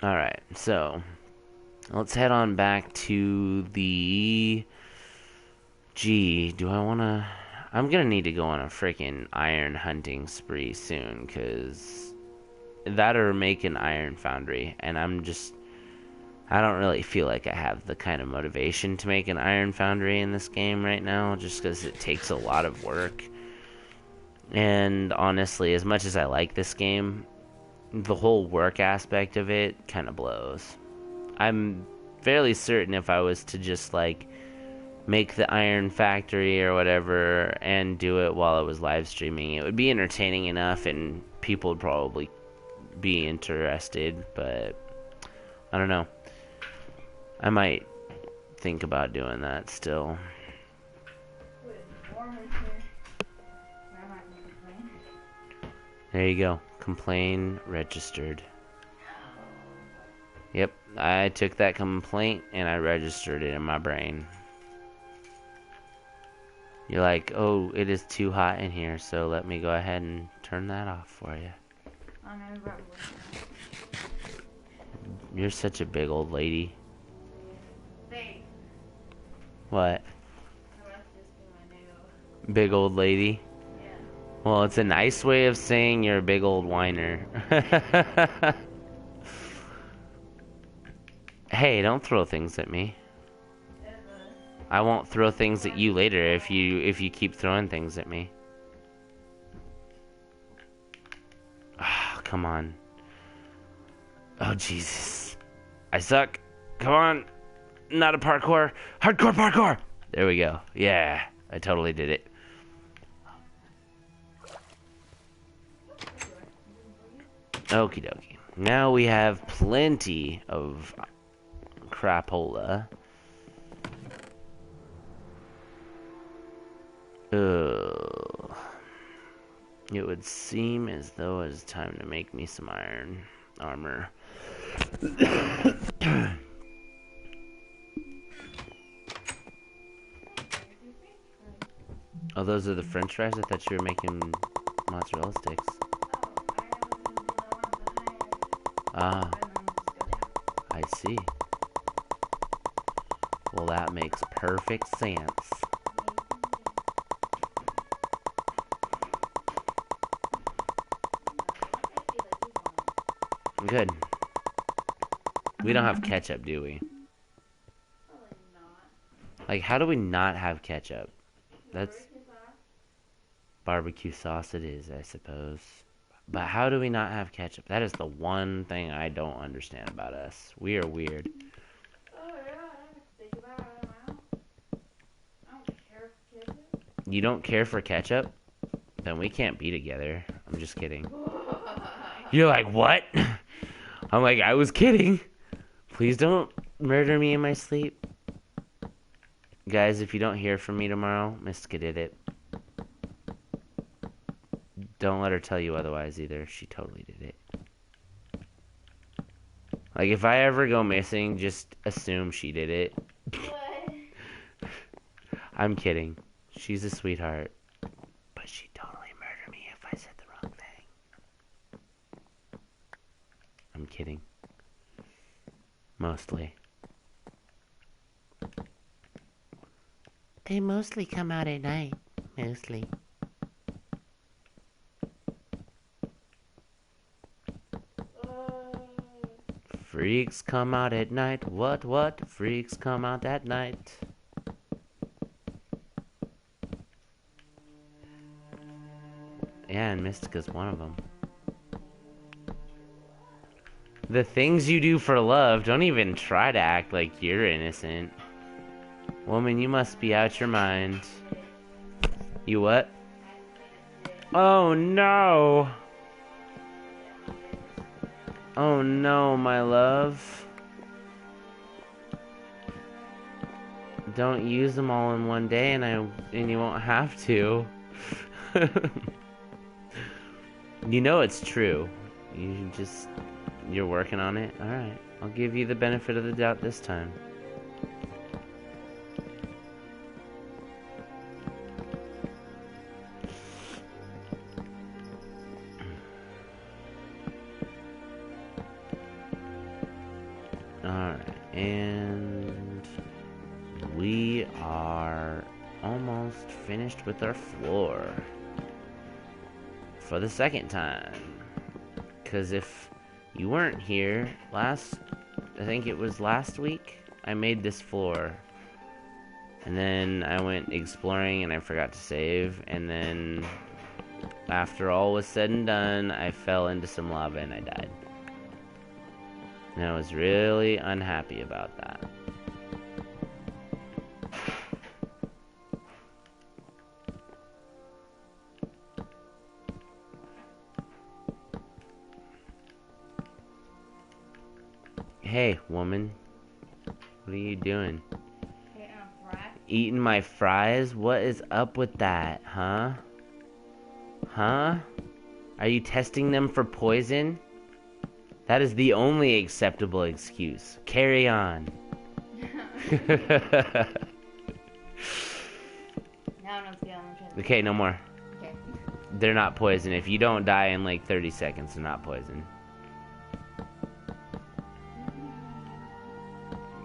Alright, so let's head on back to the... Gee, do I want to... I'm going to need to go on a freaking iron hunting spree soon, because that or make an iron foundry, and I don't really feel like I have the kind of motivation to make an iron foundry in this game right now, just because it takes a lot of work. And honestly, as much as I like this game, the whole work aspect of it kind of blows. I'm fairly certain if I was to just, like, make the iron factory or whatever and do it while I was live streaming, it would be entertaining enough and people would probably be interested, but I don't know. I might think about doing that still. There you go. Complaint registered. Yep, I took that complaint and I registered it in my brain. You're like, oh, it is too hot in here, so let me go ahead and turn that off for you. You're such a big old lady. Thanks. What? That must just be my new... Big old lady? Yeah. Well, it's a nice way of saying you're a big old whiner. Hey, don't throw things at me. I won't throw things at you later if you keep throwing things at me. Ah, oh, come on. Oh, Jesus. I suck. Come on. Not a parkour. Hardcore parkour! There we go. Yeah, I totally did it. Okie dokie. Now we have plenty of crapola. It would seem as though it's time to make me some iron armor. Oh, those are the french fries? I thought you were making mozzarella sticks. Ah, I see. Well, that makes perfect sense. Good. We don't have ketchup, do we? Like, how do we not have ketchup? That's... Barbecue sauce it is, I suppose. But how do we not have ketchup? That is the one thing I don't understand about us. We are weird. Oh yeah, I have to think about it now. I don't care for ketchup. You don't care for ketchup? Then we can't be together. I'm just kidding. You're like, what? I'm like, I was kidding. Please don't murder me in my sleep. Guys, if you don't hear from me tomorrow, Mystica did it. Don't let her tell you otherwise either. She totally did it. Like, if I ever go missing, just assume she did it. What? I'm kidding. She's a sweetheart. But she'd totally murder me if I said the wrong thing. I'm kidding. Mostly. They mostly come out at night. Mostly. Freaks come out at night. What? Freaks come out at night. Yeah, and Mystica's one of them. The things you do for love, don't even try to act like you're innocent. Woman, you must be out your mind. You what? Oh no! Oh no, my love. Don't use them all in one day and you won't have to. You know it's true. You're working on it? Alright. I'll give you the benefit of the doubt this time. Alright, and we are almost finished with our floor. For the second time. Because if you weren't here I think it was last week, I made this floor. And then I went exploring and I forgot to save. And then after all was said and done, I fell into some lava and I died. And I was really unhappy about that. Hey, woman. What are you doing? Eating my fries? What is up with that, huh? Huh? Are you testing them for poison? That is the only acceptable excuse. Carry on. Okay, no more. Okay. They're not poison. If you don't die in like 30 seconds, they're not poison.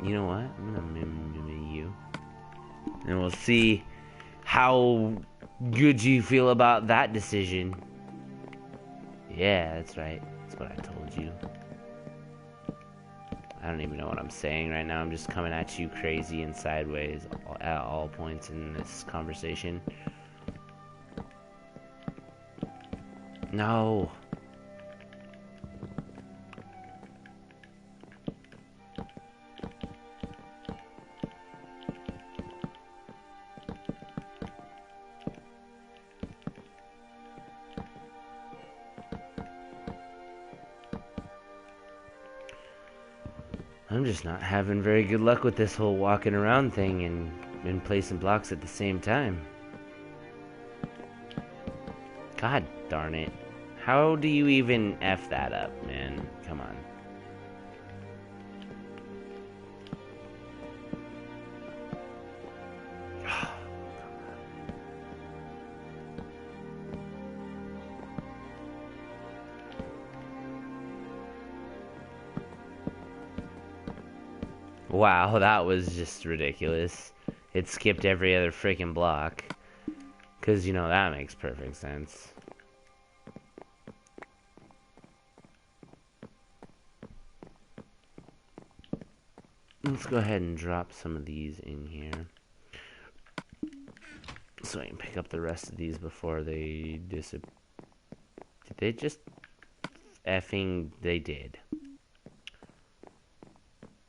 You know what? I'm gonna mimic you. And we'll see how good you feel about that decision. Yeah, that's right. That's what I told you. I don't even know what I'm saying right now. I'm just coming at you crazy and sideways at all points in this conversation. No. I'm just not having very good luck with this whole walking around thing and placing blocks at the same time. God darn it. How do you even F that up, man? Come on. Wow, that was just ridiculous. It skipped every other freaking block. 'Cause, you know, that makes perfect sense. Let's go ahead and drop some of these in here. So I can pick up the rest of these before they They just effing they did.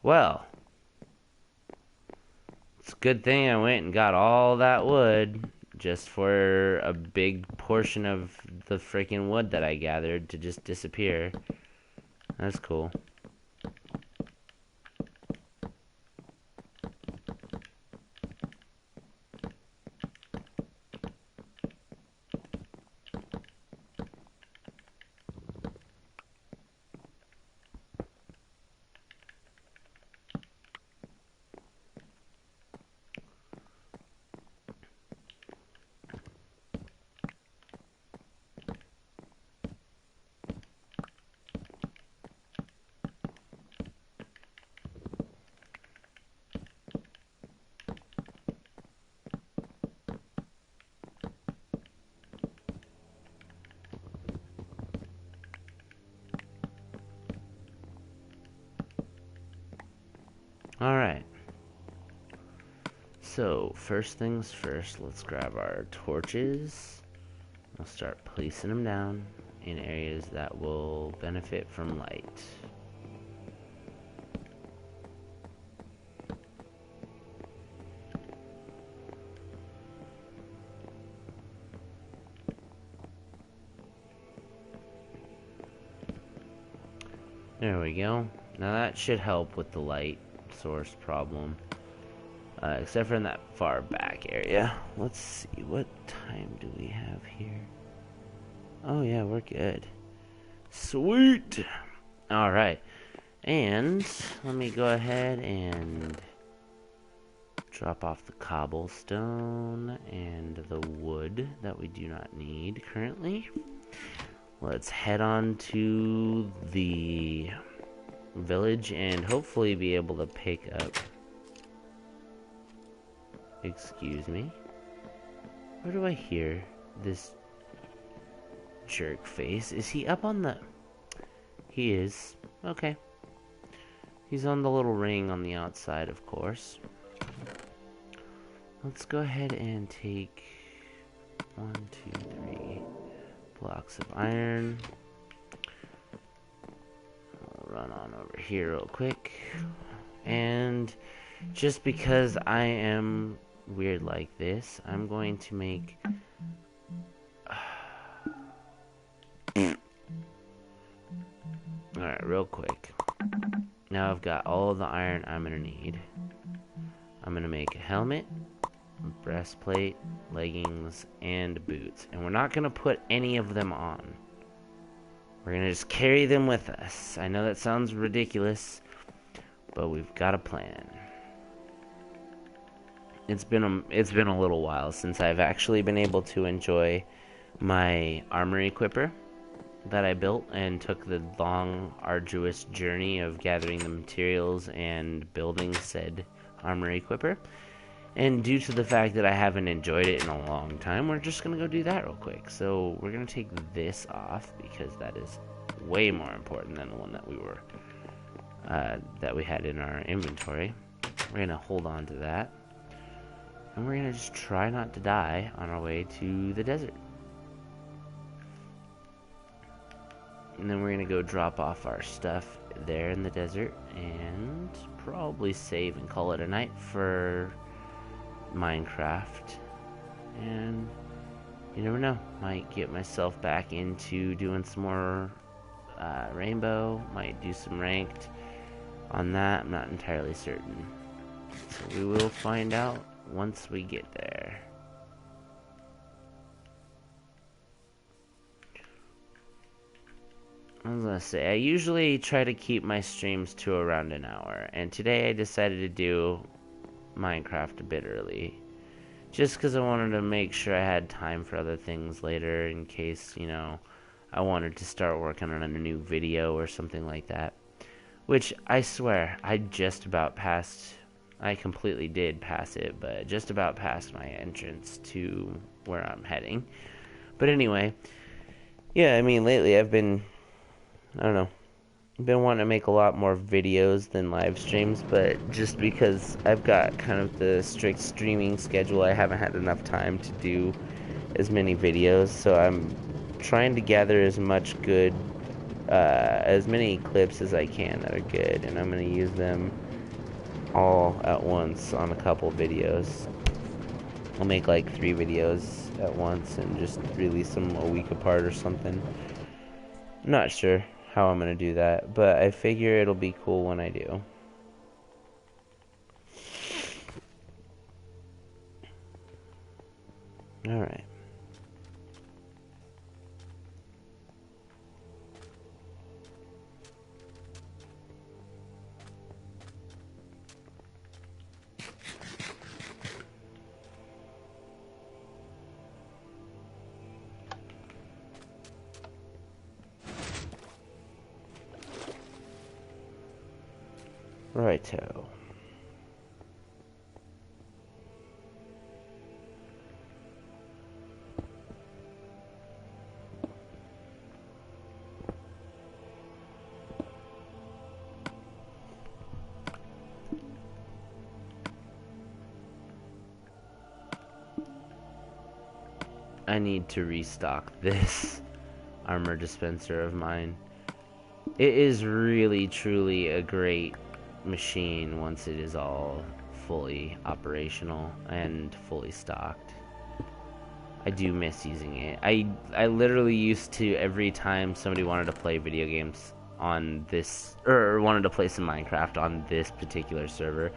Well, it's a good thing I went and got all that wood just for a big portion of the freaking wood that I gathered to just disappear. That's cool. Alright. So, first things first, let's grab our torches. We'll start placing them down in areas that will benefit from light. There we go. Now that should help with the light source problem. Except for in that far back area. Let's see, what time do we have here? Oh yeah, we're good. Sweet! Alright. And let me go ahead and drop off the cobblestone and the wood that we do not need currently. Let's head on to the village and hopefully be able to pick up... Excuse me? Where do I hear this jerk face? Is he up on the... He is. Okay. He's on the little ring on the outside, of course. Let's go ahead and take 1, 2, 3 blocks of iron. I'll run on over here real quick. And just because I am weird like this, I'm going to make... Alright, real quick. Now I've got all of the iron I'm going to need. I'm going to make a helmet, a breastplate, leggings, and boots. And we're not going to put any of them on. We're going to just carry them with us. I know that sounds ridiculous, but we've got a plan. It's been a little while since I've actually been able to enjoy my armor equipper that I built and took the long, arduous journey of gathering the materials and building said armor equipper. And due to the fact that I haven't enjoyed it in a long time, we're just gonna go do that real quick. So we're gonna take this off because that is way more important than the one that we had in our inventory. We're gonna hold on to that. And we're gonna just try not to die on our way to the desert. And then we're gonna go drop off our stuff there in the desert and probably save and call it a night for Minecraft. And you never know, might get myself back into doing some more rainbow, might do some ranked on that. I'm not entirely certain. So we will find out once we get there. I was gonna say, I usually try to keep my streams to around an hour, and today I decided to do Minecraft a bit early. Just because I wanted to make sure I had time for other things later in case, you know, I wanted to start working on a new video or something like that. Which, I swear, I just about passed. I completely did pass it, but just about passed my entrance to where I'm heading. But anyway, yeah, I mean, lately I've been, I don't know, I've been wanting to make a lot more videos than live streams, but just because I've got kind of the strict streaming schedule, I haven't had enough time to do as many videos, so I'm trying to gather as much good, as many clips as I can that are good, and I'm gonna use them all at once on a couple videos. I'll make like 3 videos at once and just release them a week apart or something. I'm not sure how I'm gonna do that, but I figure it'll be cool when I do. Alright. Righto. I need to restock this armor dispenser of mine. It is really, truly a great machine once it is all fully operational and fully stocked. I do miss using it. I literally used to, every time somebody wanted to play video games on this, or wanted to play some Minecraft on this particular server,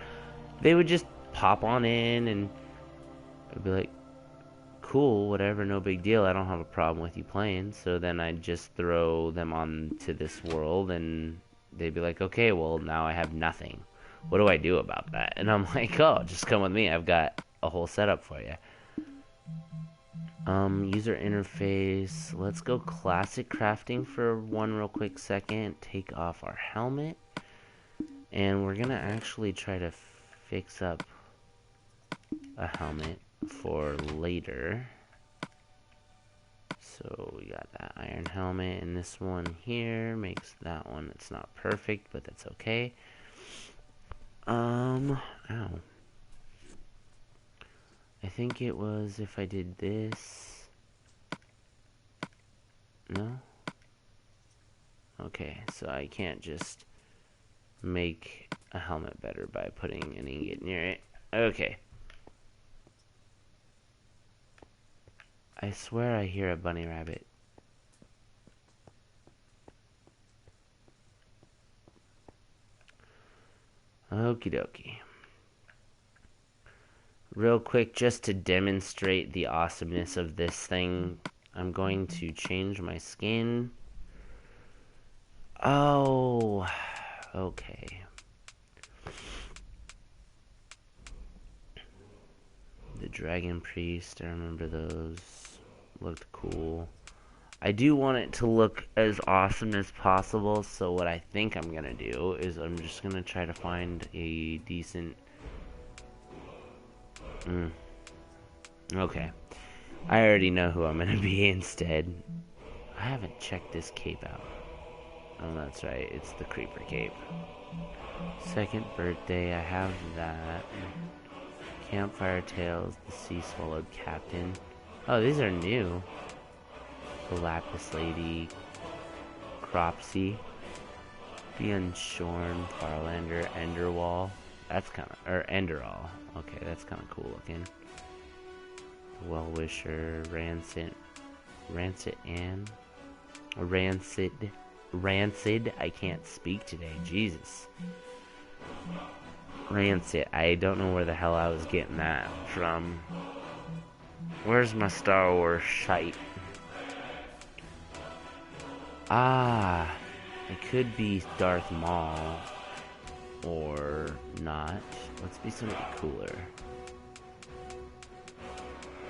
they would just pop on in and I'd be like, cool, whatever, no big deal, I don't have a problem with you playing. So then I'd just throw them on to this world and they'd be like, okay, well, now I have nothing. What do I do about that? And I'm like, oh, just come with me, I've got a whole setup for you. User interface, let's go classic crafting for one real quick second. Take off our helmet, and we're gonna actually try to fix up a helmet for later. So we got that iron helmet, and this one here makes that one. It's not perfect, but that's okay. Ow. I think it was if I did this. No? Okay, so I can't just make a helmet better by putting an ingot near it. Okay. I swear I hear a bunny rabbit. Okie dokie. Real quick, just to demonstrate the awesomeness of this thing, I'm going to change my skin. Oh, okay. The Dragon Priest, I remember those. Looked cool. I do want it to look as awesome as possible, so what I think I'm gonna do is I'm just gonna try to find a decent... Okay. I already know who I'm gonna be instead. I haven't checked this cape out. Oh, that's right. It's the Creeper cape. Second birthday, I have that. Campfire Tales, the Sea Swallowed Captain. Oh, these are new. The Lapis Lady, Cropsy, the Unshorn, Farlander, Enderwall. That's kind of, or Enderall. Okay, that's kind of cool looking. The Well-Wisher, Rancid, I can't speak today, Jesus. Rancid, I don't know where the hell I was getting that from. Where's my Star Wars shite? Ah, it could be Darth Maul, or not. Let's be somebody cooler.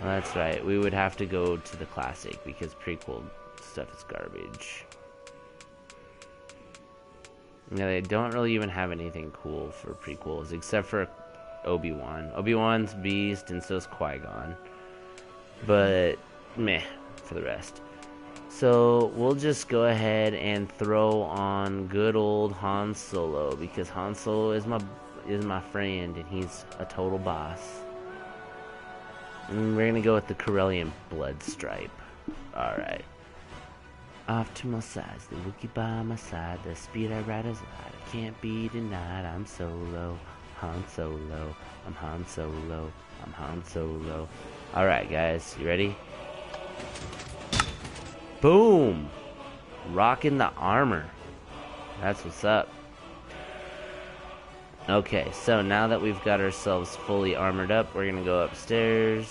Well, that's right, we would have to go to the classic, because prequel stuff is garbage. Yeah, they don't really even have anything cool for prequels, except for Obi-Wan. Obi-Wan's beast, and so's Qui-Gon. But, meh, for the rest. So, we'll just go ahead and throw on good old Han Solo, because Han Solo is my friend, and he's a total boss. And we're gonna go with the Corellian Blood Stripe. Alright. Off to my sides, the wookie by my side, the speed I ride is light, I can't be denied, I'm solo, Han Solo, I'm Han Solo, I'm Han Solo. Alright guys, you ready? Boom! Rocking the armor. That's what's up. Okay, so now that we've got ourselves fully armored up, we're gonna go upstairs.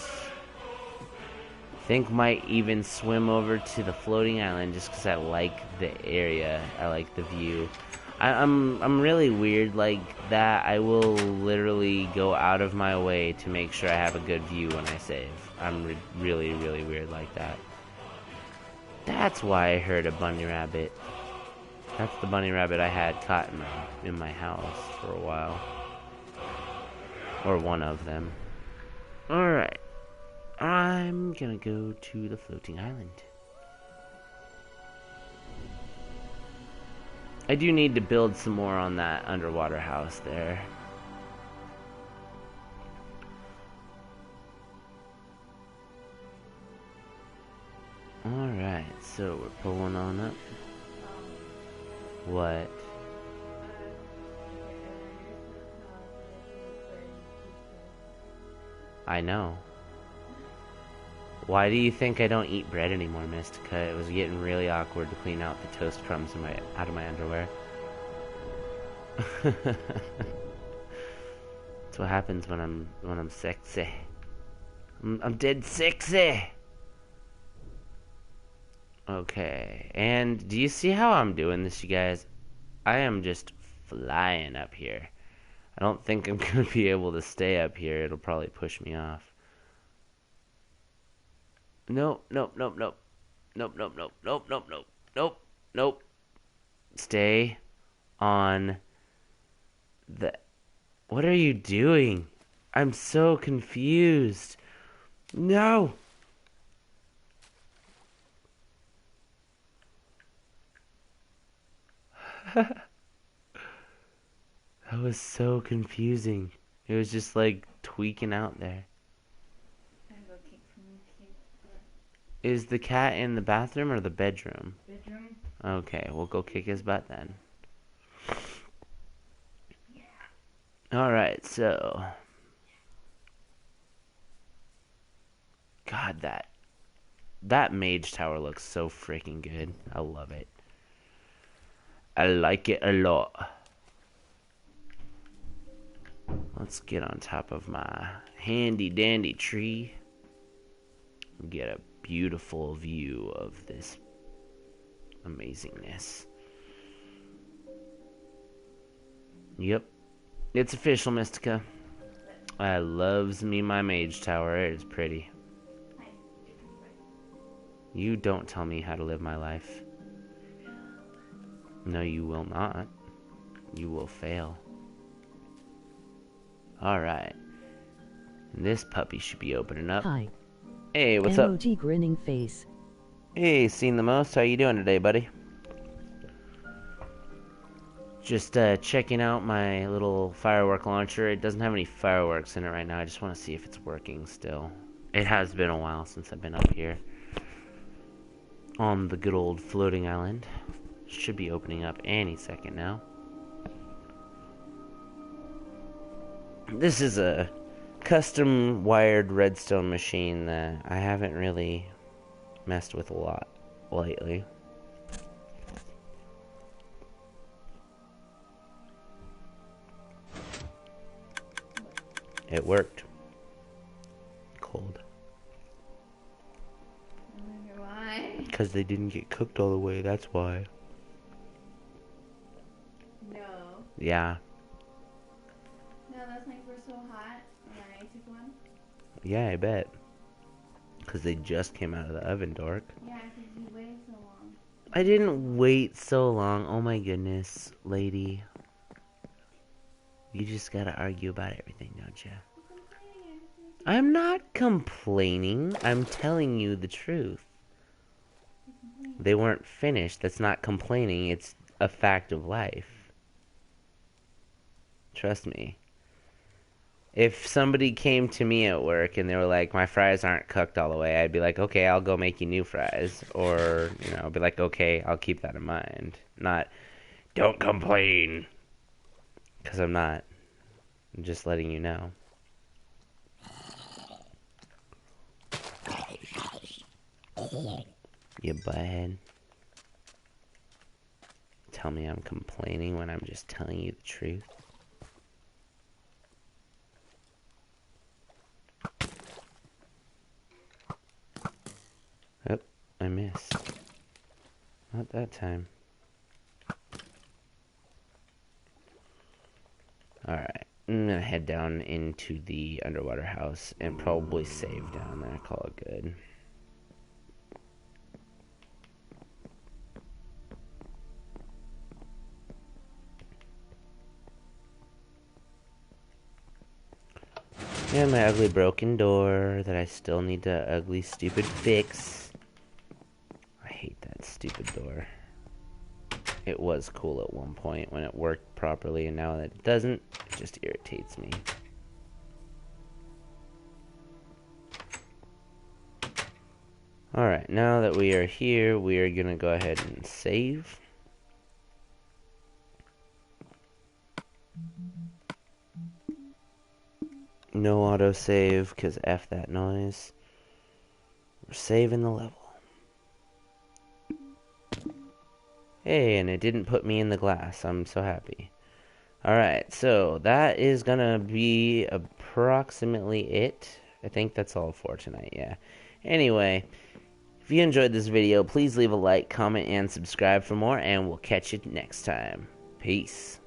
Think might even swim over to the floating island just because I like the area. I like the view. I'm really weird like that. I will literally go out of my way to make sure I have a good view when I save. I'm really weird like that. That's why I heard a bunny rabbit. That's the bunny rabbit I had caught in my house for a while. Or one of them. Alright. I'm gonna go to the floating island. I do need to build some more on that underwater house there. Alright, so we're pulling on up. What? I know. Why do you think I don't eat bread anymore, Mystica? It was getting really awkward to clean out the toast crumbs out of my underwear. That's what happens when I'm sexy. I'm dead sexy. Okay, and do you see how I'm doing this, you guys? I am just flying up here. I don't think I'm gonna be able to stay up here. It'll probably push me off. Nope. Stay on the... What are you doing? I'm so confused. No! That was so confusing. It was just like tweaking out there. Is the cat in the bathroom or the bedroom? Bedroom. Okay, we'll go kick his butt then. Alright, so... God, that mage tower looks so freaking good. I love it. I like it a lot. Let's get on top of my handy dandy tree. Get a beautiful view of this amazingness. Yep. It's official, Mystica. I loves me my mage tower. It is pretty. You don't tell me how to live my life. No, you will not. You will fail. Alright. This puppy should be opening up. Hi. Hey, what's up? Emoji grinning face. Hey, seen the most. How you doing today, buddy? Just checking out my little firework launcher. It doesn't have any fireworks in it right now. I just want to see if it's working still. It has been a while since I've been up here. On the good old floating island. Should be opening up any second now. This is a custom wired redstone machine that I haven't really messed with a lot lately. It worked. Cold. I wonder why. Because they didn't get cooked all the way, that's why. No. Yeah. No, those things were so hot when I took one. Yeah, I bet. Because they just came out of the oven, dork. Yeah, because you waited so long. I didn't wait so long. Oh my goodness, lady. You just gotta argue about everything, don't you? I'm not complaining. I'm telling you the truth. They weren't finished. That's not complaining. It's a fact of life. Trust me. if somebody came to me at work and they were like, my fries aren't cooked all the way, I'd be like, okay, I'll go make you new fries. Or, I'll be like, okay, I'll keep that in mind. Not, don't complain. Because I'm not. I'm just letting you know. You butthead. Tell me I'm complaining when I'm just telling you the truth. Oh, I missed. Not that time. Alright, I'm gonna head down into the underwater house and probably save down there. Call it good. And my ugly broken door that I still need to ugly stupid fix. I hate that stupid door. It was cool at one point when it worked properly, and now that it doesn't, it just irritates me. Alright, now that we are here, we are gonna go ahead and save. No autosave, because F that noise. We're saving the level. Hey, and it didn't put me in the glass. I'm so happy. Alright, so that is gonna be approximately it. I think that's all for tonight, yeah. Anyway, if you enjoyed this video, please leave a like, comment, and subscribe for more, and we'll catch you next time. Peace.